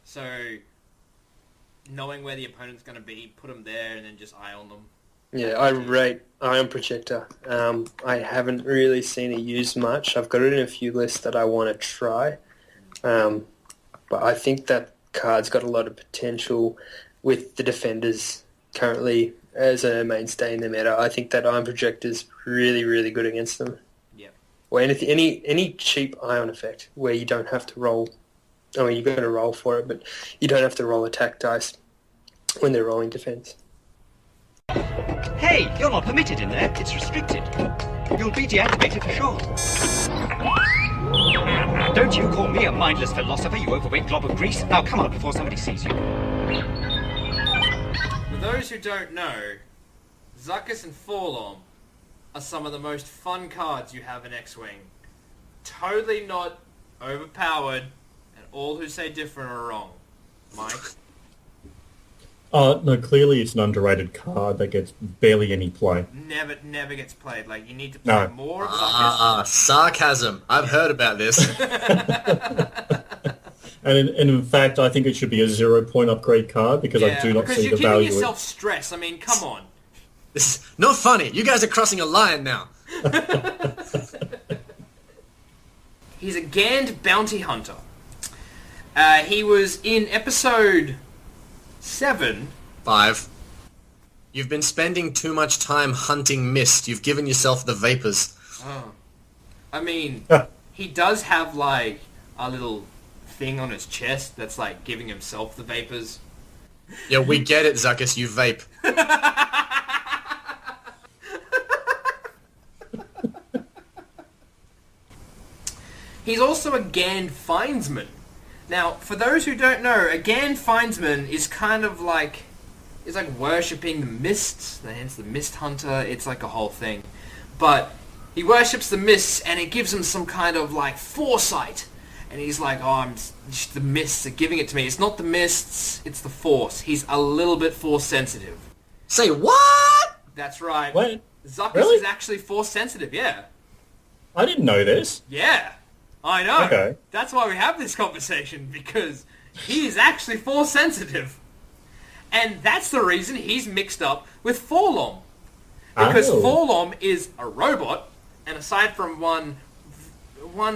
So knowing where the opponent's going to be, put them there and then just ion them. Yeah, I rate Ion Projector. I haven't really seen it used much. I've got it in a few lists that I want to try. But I think that card's got a lot of potential with the defenders currently as a mainstay in the meta. I think that ion projector's really, really good against them. Yep. Or any cheap ion effect where you don't have to roll. I mean, you've got to roll for it, but you don't have to roll attack dice when they're rolling defense. Hey, you're not permitted in there. It's restricted. You'll be deactivated for sure. Don't you call me a mindless philosopher, you overweight glob of grease. Now come on before somebody sees you. For those who don't know, Zuckess and Forlom are some of the most fun cards you have in X-Wing. Totally not overpowered, and all who say different are wrong. Mike? No, clearly it's an underrated card that gets barely any play. Never gets played. Like, you need to play more of Zuckess. Sarcasm. I've heard about this. And in fact, I think it should be a 0-point upgrade card because I do not see the value. Because you're giving yourself stress. I mean, come on. This is not funny. You guys are crossing a line now. He's a Gand bounty hunter. He was in episode 7. 5. You've been spending too much time hunting mist. You've given yourself the vapors. Oh. I mean, he does have, like, a little thing on his chest that's, like, giving himself the vapors. Yeah, we get it, Zuckess. You vape. He's also a Gand findsman. Now, for those who don't know, a Gand findsman is kind of like... It's like worshipping the mists, hence the mist hunter. It's like a whole thing. But he worships the mists, and it gives him some kind of, like, foresight. And he's like, the mists are giving it to me. It's not the mists, it's the force. He's a little bit force sensitive. Say what? That's right. What? Zuckess Really? is actually force sensitive, yeah. I didn't know this. Yeah. I know. Okay. That's why we have this conversation, because he is actually force sensitive. And that's the reason he's mixed up with Forlom. Because Forlom is a robot, and aside from one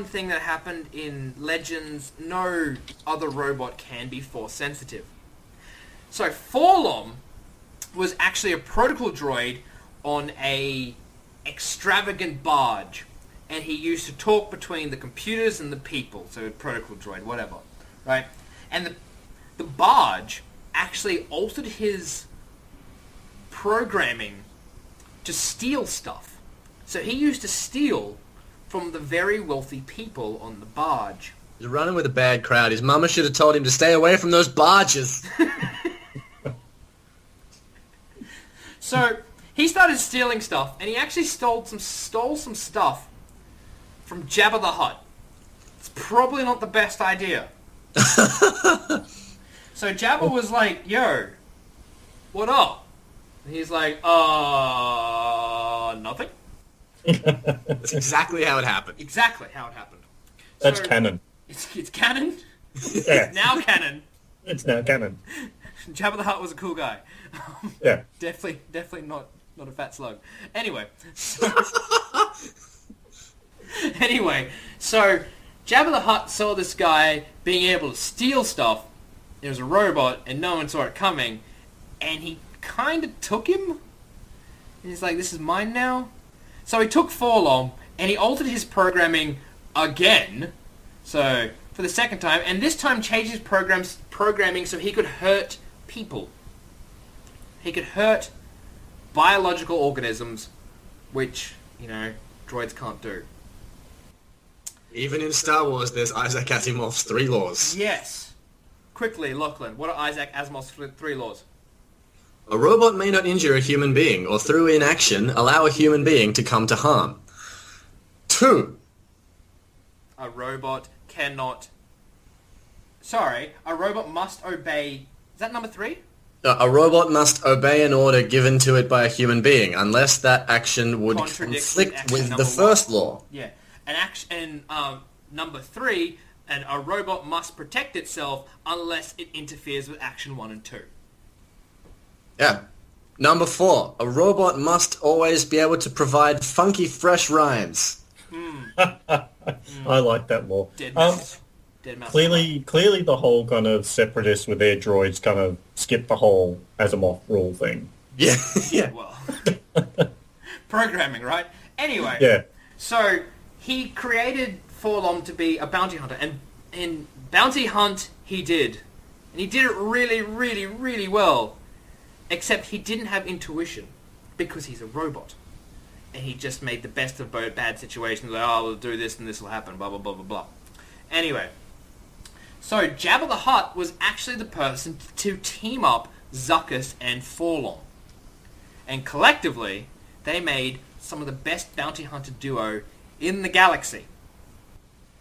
thing that happened in Legends, no other robot can be force sensitive. So Forlom was actually a protocol droid on a extravagant barge. And he used to talk between the computers and the people, so protocol droid, whatever, right? And the barge actually altered his programming to steal stuff. So he used to steal from the very wealthy people on the barge. He's running with a bad crowd. His mama should have told him to stay away from those barges. So he started stealing stuff, and he actually stole some stuff from Jabba the Hutt. It's probably not the best idea. So Jabba was like, yo, what up? And he's like, nothing. That's exactly how it happened. Exactly how it happened. That's So, canon. It's canon? Yeah. Now canon. It's now canon. Jabba the Hutt was a cool guy. Yeah. Definitely not a fat slug. Anyway, so Jabba the Hutt saw this guy being able to steal stuff. It was a robot, and no one saw it coming, and he kind of took him. And he's like, this is mine now? So he took Forlom, and he altered his programming again, so for the second time, and this time changed his programming so he could hurt people. He could hurt biological organisms, which, droids can't do. Even in Star Wars, there's Isaac Asimov's 3 laws. Yes. Quickly, Lachlan, what are Isaac Asimov's 3 laws? A robot may not injure a human being, or through inaction, allow a human being to come to harm. 2. A robot cannot... Sorry, a robot must obey... Is that number 3? A robot must obey an order given to it by a human being, unless that action would conflict with the first law. Yeah. Number 3, and a robot must protect itself unless it interferes with action 1 and 2. Yeah. Number 4, a robot must always be able to provide funky, fresh rhymes. I like that law. Dead mouse. Clearly the whole kind of separatists with their droids kind of skip the whole Asimov rule thing. Yeah, yeah. Well, programming, right? Anyway, Yeah. so he created Forlom to be a bounty hunter, and in Bounty Hunt he did. And he did it really, really, really well. Except he didn't have intuition, because he's a robot. And he just made the best of both bad situations, like, oh, we'll do this and this will happen, blah, blah, blah, blah, blah. Anyway, so Jabba the Hutt was actually the person to team up Zuckess and Forlom. And collectively, they made some of the best bounty hunter duo in the galaxy.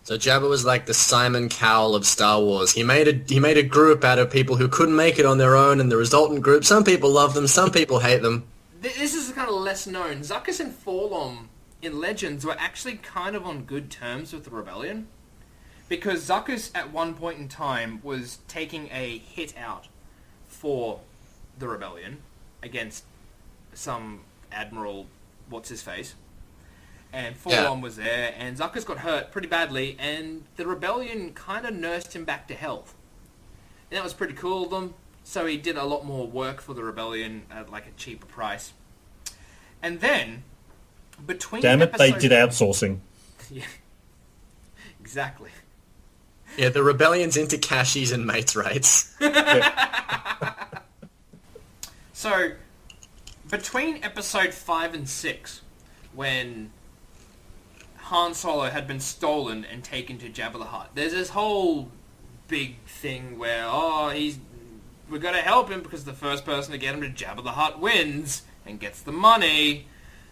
So Jabba was like the Simon Cowell of Star Wars. He made a group out of people who couldn't make it on their own, and the resultant group, some people love them, some people hate them. This is kind of less known. Zuckess and Forlom in Legends were actually kind of on good terms with the Rebellion. Because Zuckess at one point in time was taking a hit out for the Rebellion against some Admiral what's-his-face. And Forlom was there, and Zuckess got hurt pretty badly, and the Rebellion kind of nursed him back to health. And that was pretty cool of them, so he did a lot more work for the Rebellion at like a cheaper price. And then, between Damn it, they did outsourcing. Yeah, exactly. Yeah, the Rebellion's into cashies and mates rates. So, between episode 5 and 6, when Han Solo had been stolen and taken to Jabba the Hutt, there's this whole big thing where, we're going to help him because the first person to get him to Jabba the Hutt wins and gets the money.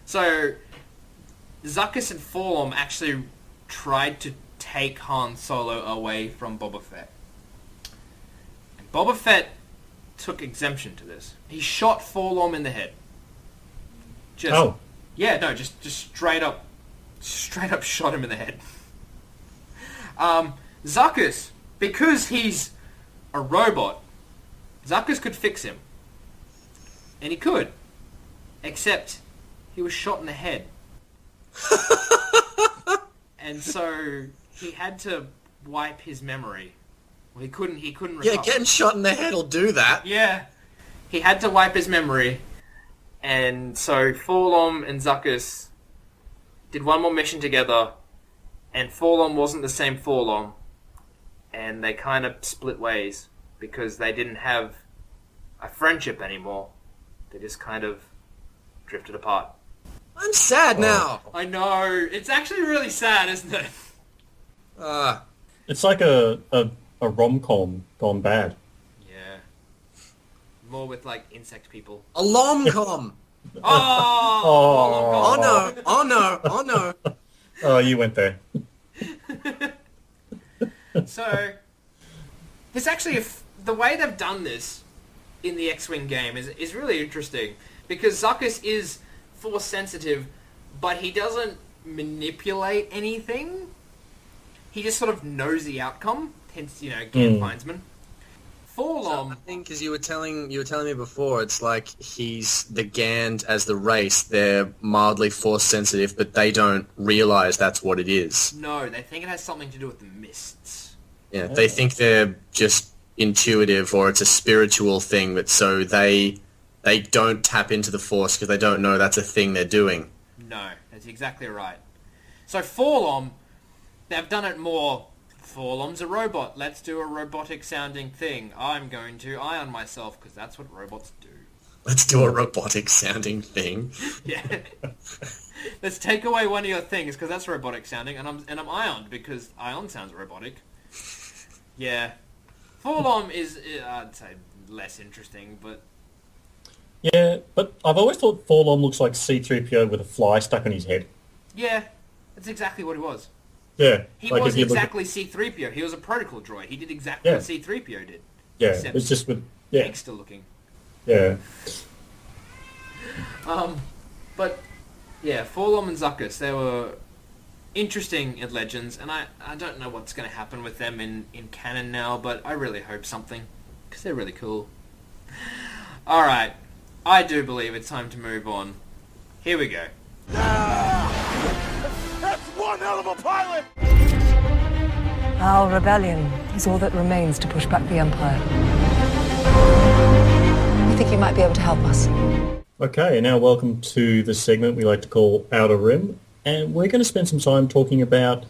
So, Zuckess and Forlom actually tried to take Han Solo away from Boba Fett. And Boba Fett took exemption to this. He shot Forlom in the head. Just straight up shot him in the head. Zuckess, because he's a robot, Zuckess could fix him. And he could. Except he was shot in the head. And so he had to wipe his memory. Well, he couldn't recover. Yeah, getting shot in the head will do that. Yeah. He had to wipe his memory. And so Forlom and Zuckess did one more mission together, and Forlom wasn't the same Forlom, and they kind of split ways because they didn't have a friendship anymore. They just kind of drifted apart. I'm sad now. I know. It's actually really sad, isn't it? It's like a rom-com gone bad. Yeah. More with, like, insect people. A lom-com. Oh! Oh no. Oh, you went there. So, there's actually the way they've done this in the X-Wing game is really interesting, because Zuckess is force sensitive, but he doesn't manipulate anything. He just sort of knows the outcome. Hence, Gan Feinsman. Forlom. I think, as you were telling me before, it's like he's the Gand as the race. They're mildly force sensitive, but they don't realize that's what it is. No, they think it has something to do with the mists. Yeah, they think they're just intuitive, or it's a spiritual thing. But so they don't tap into the force because they don't know that's a thing they're doing. No, that's exactly right. So Forlom, they've done it more. Forlom's a robot. Let's do a robotic-sounding thing. I'm going to ion myself, because that's what robots do. Let's do a robotic-sounding thing. Yeah. Let's take away one of your things, because that's robotic-sounding, and I'm ioned, because ion sounds robotic. Yeah. Forlom is, I'd say, less interesting, but... Yeah, but I've always thought Forlom looks like C-3PO with a fly stuck on his head. Yeah, that's exactly what he was. Yeah. He was exactly C-3PO. He was a protocol droid. He did exactly what C-3PO did. Yeah, it's just with... Yeah. Gangster looking. Yeah. But, yeah, Forlom and Zuckess, they were interesting in Legends, and I don't know what's going to happen with them in canon now, but I really hope something, because they're really cool. Alright, I do believe it's time to move on. Here we go. That's one hell of a pilot! Our rebellion is all that remains to push back the Empire. You think you might be able to help us. Okay, and now welcome to the segment we like to call Outer Rim, and we're going to spend some time talking about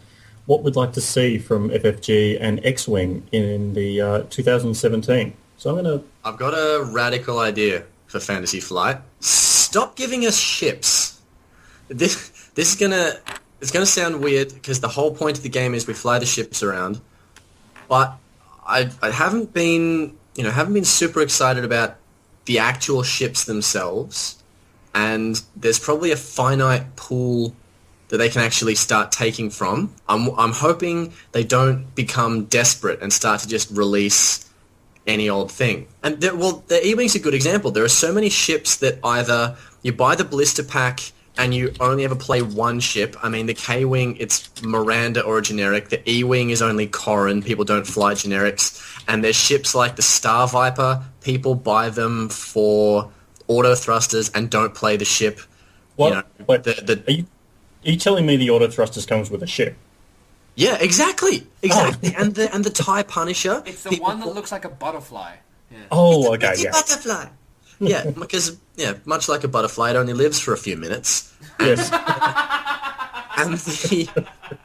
what we'd like to see from FFG and X-Wing in the 2017. So I've got a radical idea for Fantasy Flight. Stop giving us ships. This is gonna sound weird because the whole point of the game is we fly the ships around, but I haven't been super excited about the actual ships themselves, and there's probably a finite pool that they can actually start taking from. I'm hoping they don't become desperate and start to just release any old thing. And the E-Wing's a good example. There are so many ships that either you buy the blister pack and you only ever play one ship. I mean, the K-Wing, it's Miranda or a generic. The E-Wing is only Corrin. People don't fly generics. And there's ships like the Star Viper. People buy them for auto thrusters and don't play the ship. What? Are you telling me the auto thrusters comes with a ship? Yeah, exactly. And the TIE Punisher. It's the one that looks like a butterfly. Yeah. Oh, okay, yeah. Butterfly. Yeah, because much like a butterfly, it only lives for a few minutes. Yes.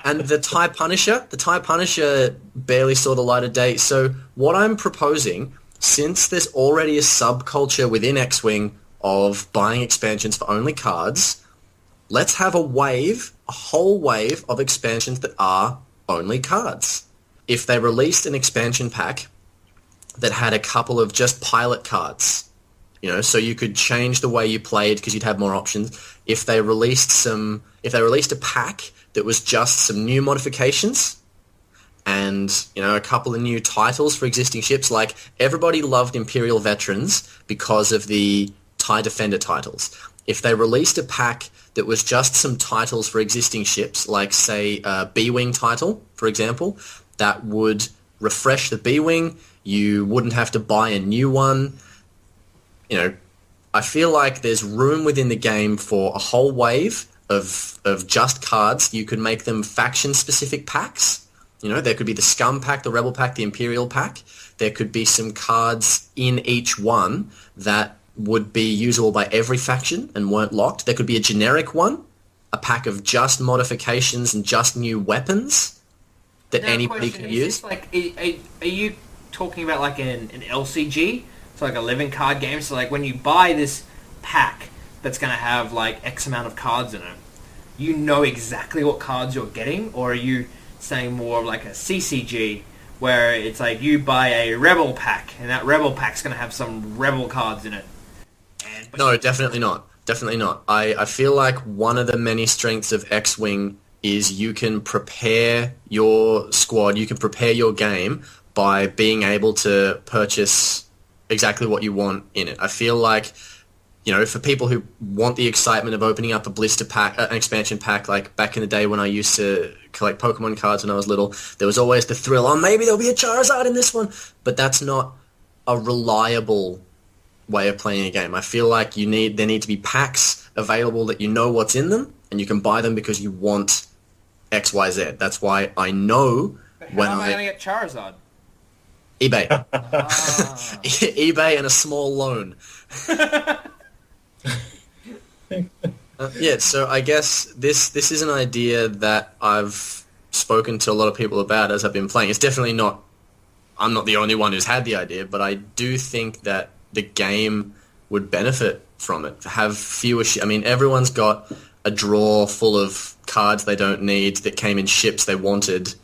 and the TIE Punisher barely saw the light of day. So what I'm proposing, since there's already a subculture within X-Wing of buying expansions for only cards, let's have a whole wave of expansions that are only cards. If they released an expansion pack that had a couple of just pilot cards, so you could change the way you played because you'd have more options. If they released a pack that was just some new modifications and, a couple of new titles for existing ships, like everybody loved Imperial Veterans because of the TIE Defender titles. If they released a pack that was just some titles for existing ships, like, say, a B-Wing title, for example, that would refresh the B-Wing, you wouldn't have to buy a new one. I feel like there's room within the game for a whole wave of just cards. You could make them faction-specific packs. There could be the Scum pack, the Rebel pack, the Imperial pack. There could be some cards in each one that would be usable by every faction and weren't locked. There could be a generic one, a pack of just modifications and just new weapons that anybody can use. Are you talking about like an LCG? So like a living card game? So like when you buy this pack that's going to have like X amount of cards in it, you know exactly what cards you're getting? Or are you saying more of like a CCG where it's like you buy a Rebel pack and that Rebel pack's going to have some Rebel cards in it? No, definitely not. Definitely not. I feel like one of the many strengths of X-Wing is you can prepare your squad, you can prepare your game by being able to purchase exactly what you want in it. I feel like, for people who want the excitement of opening up a blister pack, an expansion pack, like back in the day when I used to collect Pokemon cards when I was little, there was always the thrill, maybe there'll be a Charizard in this one. But that's not a reliable way of playing a game. I feel like there need to be packs available that you know what's in them, and you can buy them because you want XYZ. That's why I know when am I going to get Charizard? eBay. eBay and a small loan. So I guess this is an idea that I've spoken to a lot of people about as I've been playing. It's definitely not, I'm not the only one who's had the idea, but I do think that the game would benefit from it. Have fewer everyone's got a drawer full of cards they don't need that came in ships they wanted,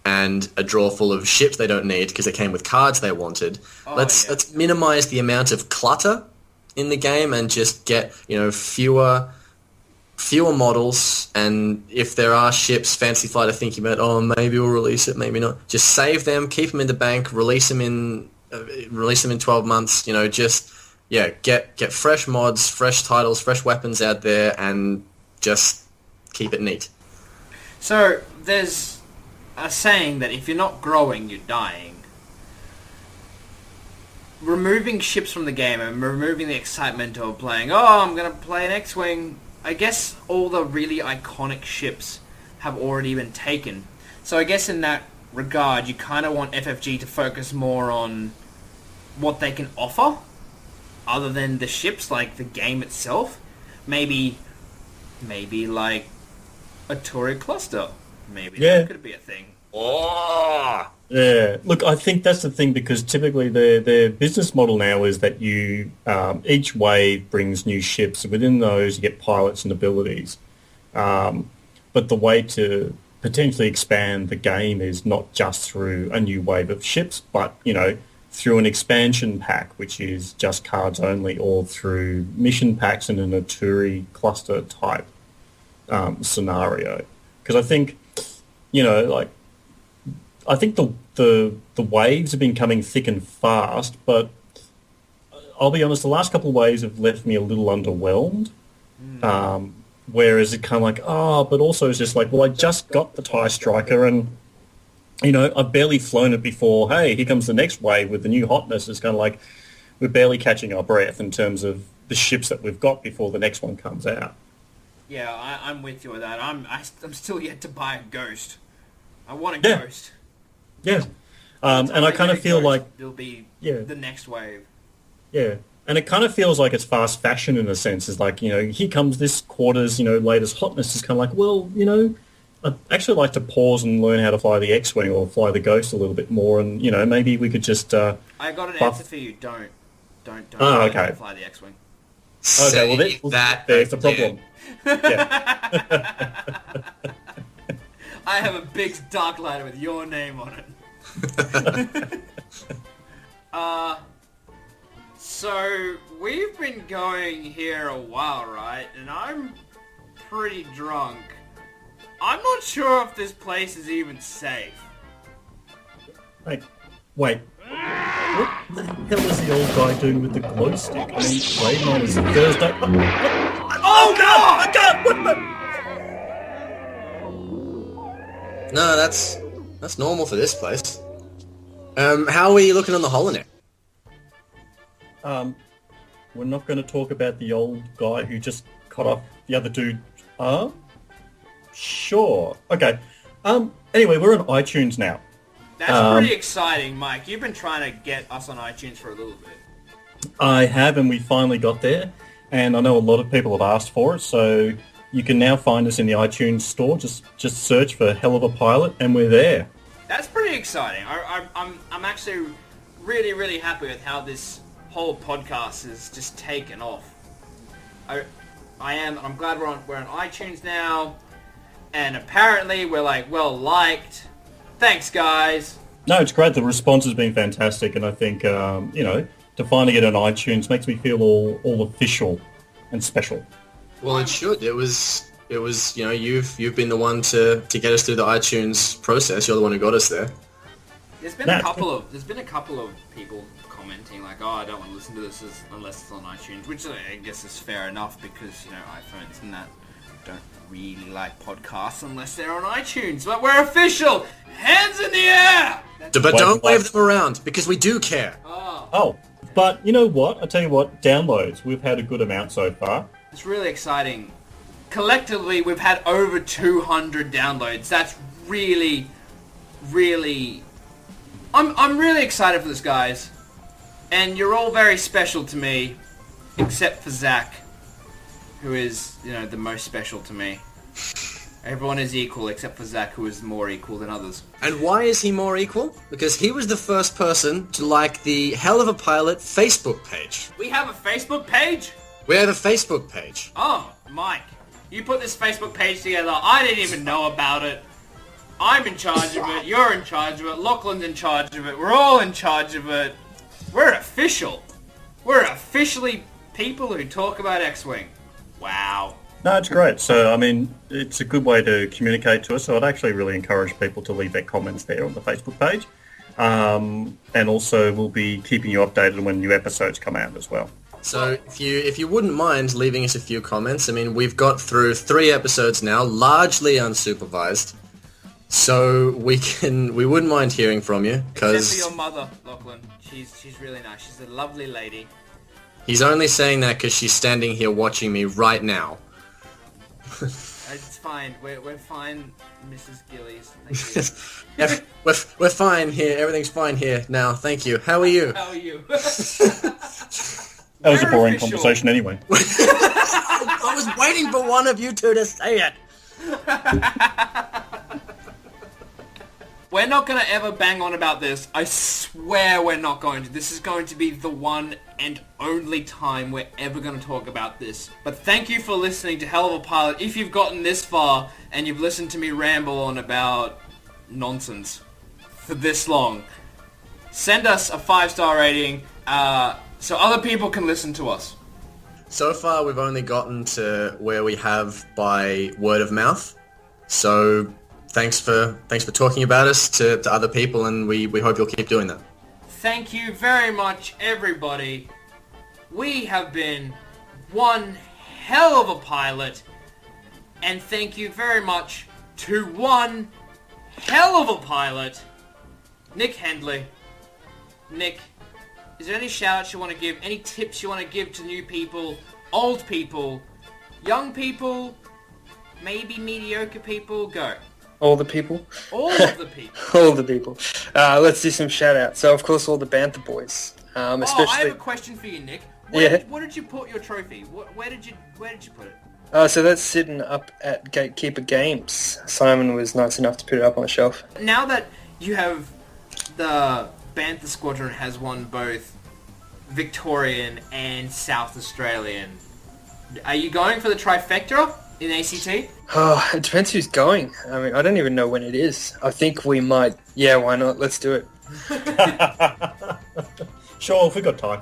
and a drawer full of ships they don't need because they came with cards they wanted. Let's minimize the amount of clutter in the game and just get fewer models. And if there are ships Fantasy Flight are thinking about, maybe we'll release it, maybe not, just save them, keep them in the bank, release them in 12 months. Get fresh mods, fresh titles, fresh weapons out there, and just keep it neat. So there's a saying that if you're not growing, you're dying. Removing ships from the game and removing the excitement of playing, I'm going to play an X-Wing, I guess all the really iconic ships have already been taken. So I guess in that regard, you kind of want FFG to focus more on what they can offer. other than the ships, like the game itself. Maybe like a Tory cluster. Maybe that could be a thing. Oh! Yeah, look, I think that's the thing, because typically their business model now is that you each wave brings new ships. Within those, you get pilots and abilities. But the way to potentially expand the game is not just through a new wave of ships, but, you know, through an expansion pack, which is just cards only, or through mission packs in an Aturi cluster type scenario. Because I think, you know, like, I think the waves have been coming thick and fast, but I'll be honest, the last couple of waves have left me a little underwhelmed. Whereas it kind of like, but also it's just like, well, I just got the TIE Striker and, you know, I've barely flown it before. Hey, here comes the next wave with the new hotness. It's kind of like we're barely catching our breath in terms of the ships that we've got before the next one comes out. Yeah, I'm with you with that. I'm still yet to buy a Ghost. I want a Ghost. Yeah. And I kind of feel like it'll be the next wave. Yeah. And it kind of feels like it's fast fashion in a sense. It's like, you know, here comes this quarter's, you know, latest hotness. It's kind of like, well, you know, I'd actually like to pause and learn how to fly the X-Wing or fly the Ghost a little bit more. And, you know, maybe we could just... I got an answer for you. Don't okay. fly the X-Wing. Okay, well, there's the problem. Yeah. I have a big dark lighter with your name on it. So, we've been going here a while, right? And I'm pretty drunk. I'm not sure if this place is even safe. Wait. What the hell is the old guy doing with the glow stick? I mean, wait, no, it's Thursday. Oh, no! I can't! What the... No, that's normal for this place. How are you looking on the Holonet? We're not going to talk about the old guy who just cut off the other dude's arm? Sure. Okay. Anyway, we're on iTunes now. That's pretty exciting, Mike. You've been trying to get us on iTunes for a little bit. I have, and we finally got there. And I know a lot of people have asked for it, so you can now find us in the iTunes store. Just search for Hell of a Pilot, and we're there. That's pretty exciting. I'm actually really, really happy with how this whole podcast has just taken off. I am. I'm glad we're on iTunes now, and apparently we're like well liked. Thanks, guys. No, it's great. The response has been fantastic, and I think you know, to finally get on iTunes makes me feel all official and special. Well, it should. It was. You know, you've been the one to get us through the iTunes process. You're the one who got us there. There's been a couple of people commenting like, "Oh, I don't want to listen to this unless it's on iTunes," which I guess is fair enough because, you know, iPhones and that don't really like podcasts unless they're on iTunes. But we're official. Hands in the air. But don't wave them around because we do care. Oh, but you know what? I tell you what. Downloads. We've had a good amount so far. It's really exciting. Collectively, we've had over 200 downloads. That's really, really... I'm really excited for this, guys. And you're all very special to me, except for Zach, who is, you know, the most special to me. Everyone is equal except for Zach, who is more equal than others. And why is he more equal? Because he was the first person to like the Hell of a Pilot Facebook page. We have a Facebook page? We have a Facebook page. Oh, Mike. You put this Facebook page together. I didn't even know about it. I'm in charge of it. You're in charge of it. Lachlan's in charge of it. We're all in charge of it. We're official. We're officially people who talk about X-Wing. Wow. No, it's great. So, I mean, it's a good way to communicate to us. So I'd actually really encourage people to leave their comments there on the Facebook page. And also we'll be keeping you updated when new episodes come out as well. So if you wouldn't mind leaving us a few comments, I mean, we've got through 3 episodes now, largely unsupervised. So we wouldn't mind hearing from you, because... Except for your mother, Lachlan. She's really nice. She's a lovely lady. He's only saying that because she's standing here watching me right now. It's fine. We're fine, Mrs. Gillies. Thank you. Yeah, we're fine here. Everything's fine here now. Thank you. How are you? How are you? That was a We're boring official. conversation anyway. I was waiting for one of you two to say it. We're not going to ever bang on about this. I swear we're not going to. This is going to be the one and only time we're ever going to talk about this. But thank you for listening to Hell of a Pilot. If you've gotten this far and you've listened to me ramble on about nonsense for this long, send us a 5-star rating so other people can listen to us. So far, we've only gotten to where we have by word of mouth. So thanks for talking about us to other people, and we hope you'll keep doing that. Thank you very much, everybody. We have been one hell of a pilot, and thank you very much to one hell of a pilot, Nick Hendly. Nick, is there any shout-outs you want to give, any tips you want to give to new people, old people, young people, maybe mediocre people? Go. All the people. All of the people. All the people. Let's do some shout-outs. So, of course, all the Bantha boys. Especially... Oh, I have a question for you, Nick. Yeah. Where did you put your trophy? Where did you put it? So that's sitting up at Gatekeeper Games. Simon was nice enough to put it up on the shelf. Now that you have the Bantha Squadron has won both Victorian and South Australian, are you going for the trifecta in ACT? Oh, it depends who's going. I mean, I don't even know when it is. I think we might... Yeah, why not? Let's do it. Sure, if we got time.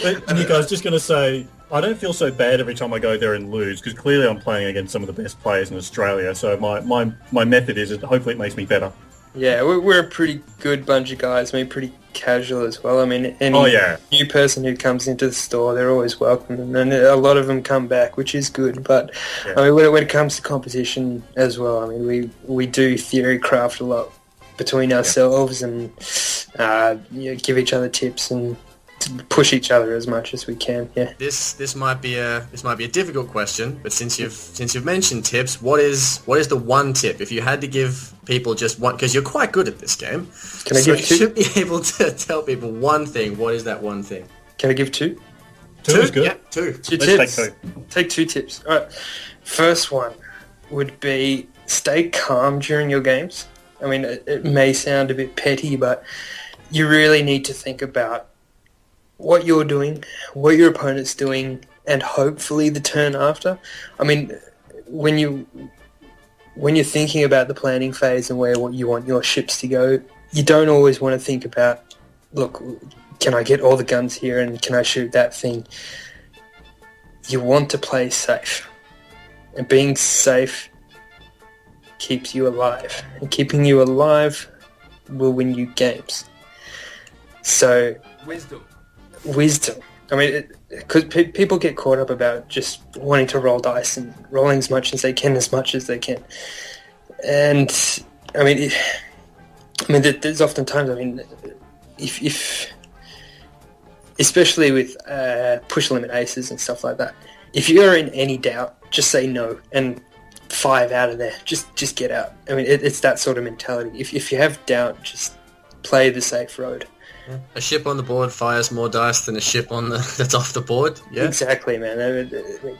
But, Nick, I was just going to say, I don't feel so bad every time I go there and lose, because clearly I'm playing against some of the best players in Australia, so my method is that hopefully it makes me better. Yeah, we're a pretty good bunch of guys. I mean, pretty casual as well. I mean, any new person who comes into the store, they're always welcome, and a lot of them come back, which is good. But Yeah. I mean, when it comes to competition as well, I mean, we do theory craft a lot between ourselves, and give each other tips and push each other as much as we can. Yeah. This might be a difficult question, but since you've mentioned tips, what is the one tip if you had to give people just one? Because you're quite good at this game. Can I give two? You should be able to tell people one thing. What is that one thing? Can I give two? Two is good. Yeah, two. Two Let's tips. take two. Take 2 tips. All right. First one would be stay calm during your games. I mean, it may sound a bit petty, but you really need to think about what you're doing, what your opponent's doing, and hopefully the turn after. I mean, when you're thinking about the planning phase and where you want your ships to go, you don't always want to think about, look, can I get all the guns here and can I shoot that thing? You want to play safe. And being safe keeps you alive. And keeping you alive will win you games. So... Wisdom. I mean, because people get caught up about just wanting to roll dice and rolling as much as they can. And, I mean, there's often times, I mean, if especially with push limit aces and stuff like that, if you're in any doubt, just say no and 5 out of there. Just get out. I mean, it's that sort of mentality. If you have doubt, just play the safe road. A ship on the board fires more dice than a ship that's off the board. Yeah, exactly, man. I mean,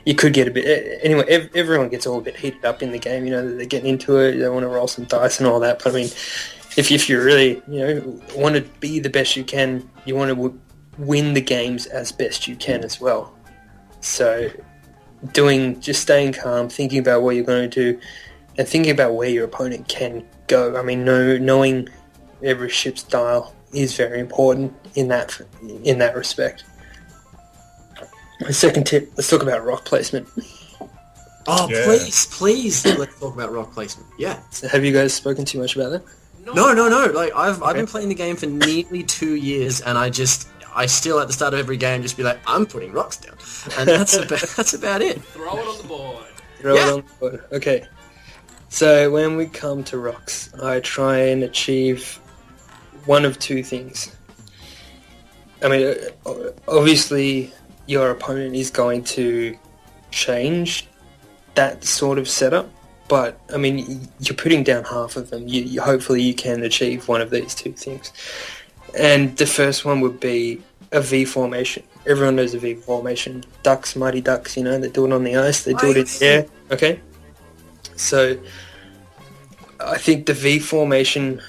you could get a bit... Anyway, everyone gets all a bit heated up in the game. You know, they're getting into it. They want to roll some dice and all that. But I mean, if you really, want to be the best you can, you want to win the games as best you can as well. So, just staying calm, thinking about what you're going to do, and thinking about where your opponent can go. I mean, knowing every ship's dial is very important in that respect. My second tip, let's talk about rock placement. Oh, Yeah. please, let's talk about rock placement. Yeah. So have you guys spoken too much about that? No. Like I've been playing the game for nearly 2 years, and I still at the start of every game just be like, I'm putting rocks down, and that's about it. Throw it on the board. Throw it on the board. Okay. So when we come to rocks, I try and achieve one of 2 things. I mean, obviously your opponent is going to change that sort of setup, but I mean, you're putting down half of them. Hopefully you can achieve one of these 2 things. And the first one would be a V formation. Everyone knows a V formation. Ducks, Mighty Ducks, you know, they do it on the ice, they do it in the air. Okay? So I think the V formation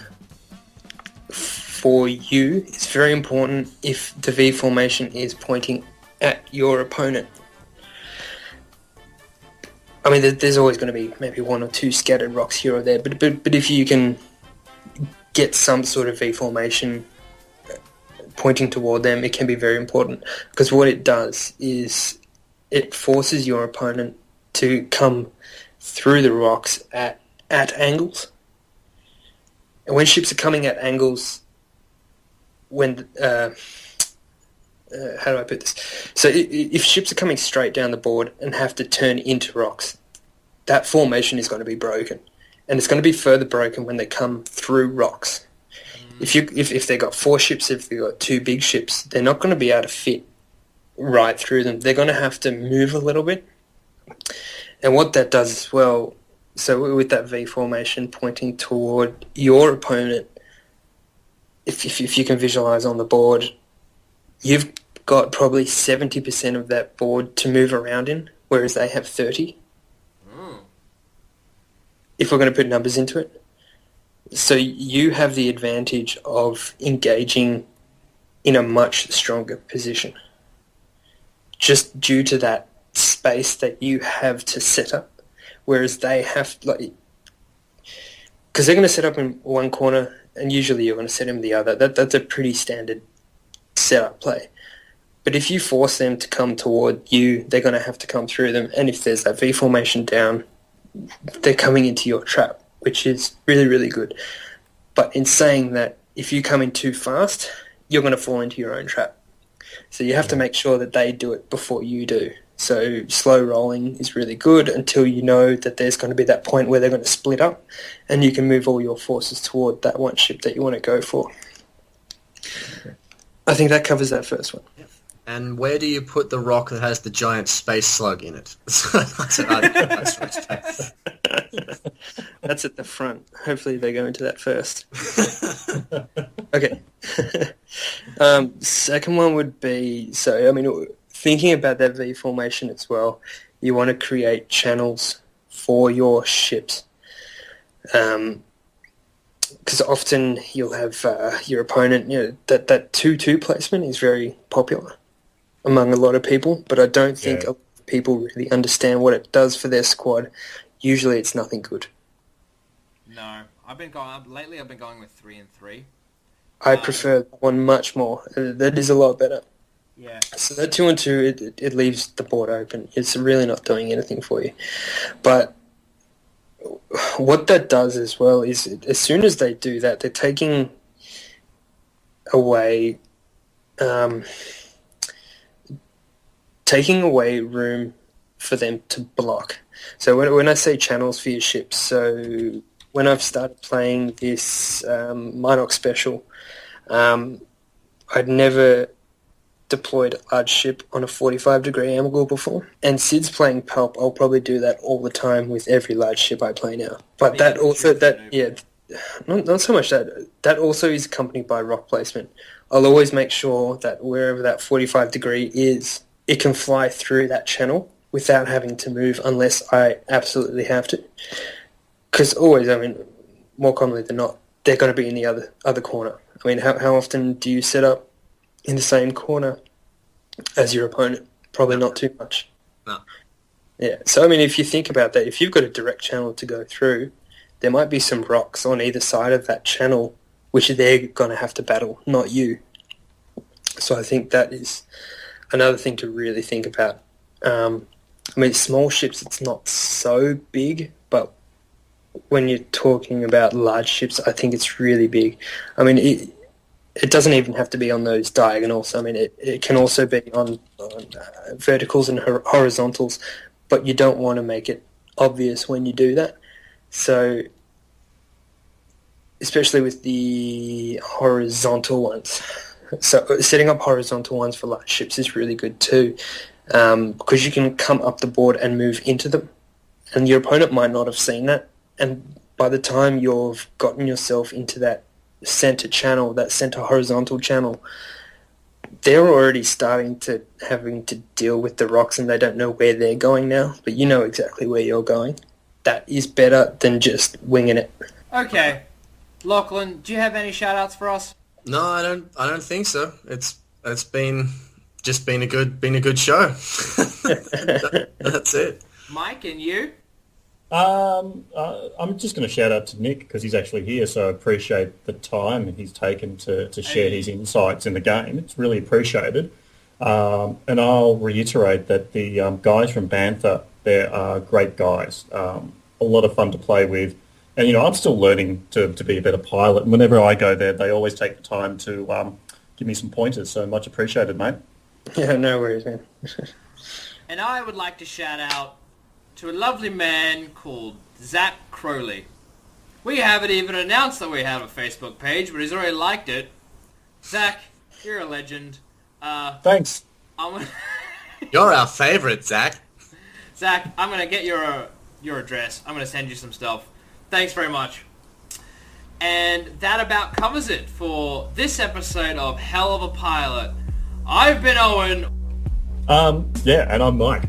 for you is very important if the V formation is pointing at your opponent. I mean, there's always going to be maybe one or two scattered rocks here or there, but if you can get some sort of V formation pointing toward them, it can be very important, because what it does is it forces your opponent to come through the rocks at angles. And when ships are coming at angles, when how do I put this? So if ships are coming straight down the board and have to turn into rocks, that formation is going to be broken, and it's going to be further broken when they come through rocks. If they've got 4 ships, if they've got 2 big ships, they're not going to be able to fit right through them. They're going to have to move a little bit. And what that does as well, so with that V formation pointing toward your opponent, if you can visualize on the board, you've got probably 70% of that board to move around in, whereas they have 30. If we're going to put numbers into it. So you have the advantage of engaging in a much stronger position, just due to that space that you have to set up, whereas they have, like, because they're going to set up in one corner and usually you're going to set them in the other. That's a pretty standard setup play. But if you force them to come toward you, they're going to have to come through them, and if there's that V formation down, they're coming into your trap, which is really, really good. But in saying that, if you come in too fast, you're going to fall into your own trap. So you have to make sure that they do it before you do. So slow rolling is really good until you know that there's going to be that point where they're going to split up, and you can move all your forces toward that one ship that you want to go for. I think that covers that first one. And where do you put the rock that has the giant space slug in it? That's at the front. Hopefully they go into that first. Okay. Second one would be, so, I mean, thinking about that V formation as well, you want to create channels for your ships. Because often you'll have your opponent, you know, that 2-2 placement is very popular among a lot of people, but I don't think a lot of people really understand what it does for their squad. Usually it's nothing good. No, I've been going with 3 and 3. I prefer that one much more. That is a lot better. Yeah. So that 2 and 2, it leaves the board open. It's really not doing anything for you. But what that does as well is, as soon as they do that, they're taking away room for them to block. So when I say channels for your ships, so when I've started playing this Mynock Special, I'd never deployed a large ship on a 45-degree angle before. And Sid's playing Palp, I'll probably do that all the time with every large ship I play now. But not so much that. That also is accompanied by rock placement. I'll always make sure that wherever that 45-degree is, it can fly through that channel without having to move unless I absolutely have to. Because always, I mean, more commonly than not, they're going to be in the other corner. I mean, how often do you set up in the same corner as your opponent? Probably not too much. No. Yeah, so I mean, if you think about that, if you've got a direct channel to go through, there might be some rocks on either side of that channel which they're going to have to battle, not you. So I think that is another thing to really think about. I mean, small ships, it's not so big, but when you're talking about large ships, I think it's really big. I mean, it doesn't even have to be on those diagonals. I mean, it can also be on verticals and horizontals, but you don't want to make it obvious when you do that. So, especially with the horizontal ones. So setting up horizontal ones for large ships is really good too, because you can come up the board and move into them, and your opponent might not have seen that, and by the time you've gotten yourself into that center channel, that center horizontal channel, they're already starting to having to deal with the rocks and they don't know where they're going now, but you know exactly where you're going. That is better than just winging it. Okay. Lachlan, do you have any shout-outs for us? No, I don't think so. It's been a good show. That's it. Mike, and you? I'm just going to shout out to Nick because he's actually here, so I appreciate the time he's taken to share his insights in the game. It's really appreciated. And I'll reiterate that the guys from Bantha, they're great guys. A lot of fun to play with. And, you know, I'm still learning to be a better pilot. And whenever I go there, they always take the time to give me some pointers. So much appreciated, mate. Yeah, no worries, man. And I would like to shout out to a lovely man called Zach Crowley. We haven't even announced that we have a Facebook page, but he's already liked it. Zach, you're a legend. Thanks. You're our favourite, Zach. Zach, I'm going to get your address. I'm going to send you some stuff. Thanks very much. And that about covers it for this episode of Hell of a Pilot. I've been Owen. Yeah, and I'm Mike.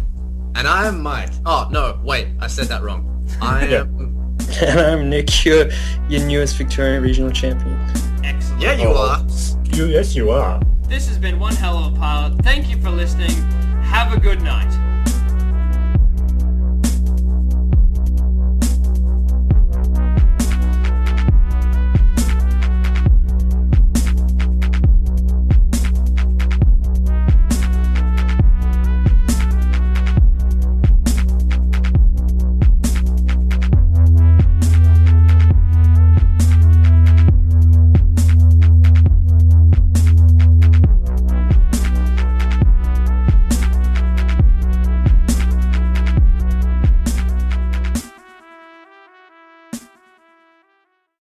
And I'm Mike. Oh, no, wait, I said that wrong. I am... And I'm Nick, your newest Victorian regional champion. Excellent. Yeah, you are. Yes, you are. This has been one hell of a pilot. Thank you for listening. Have a good night.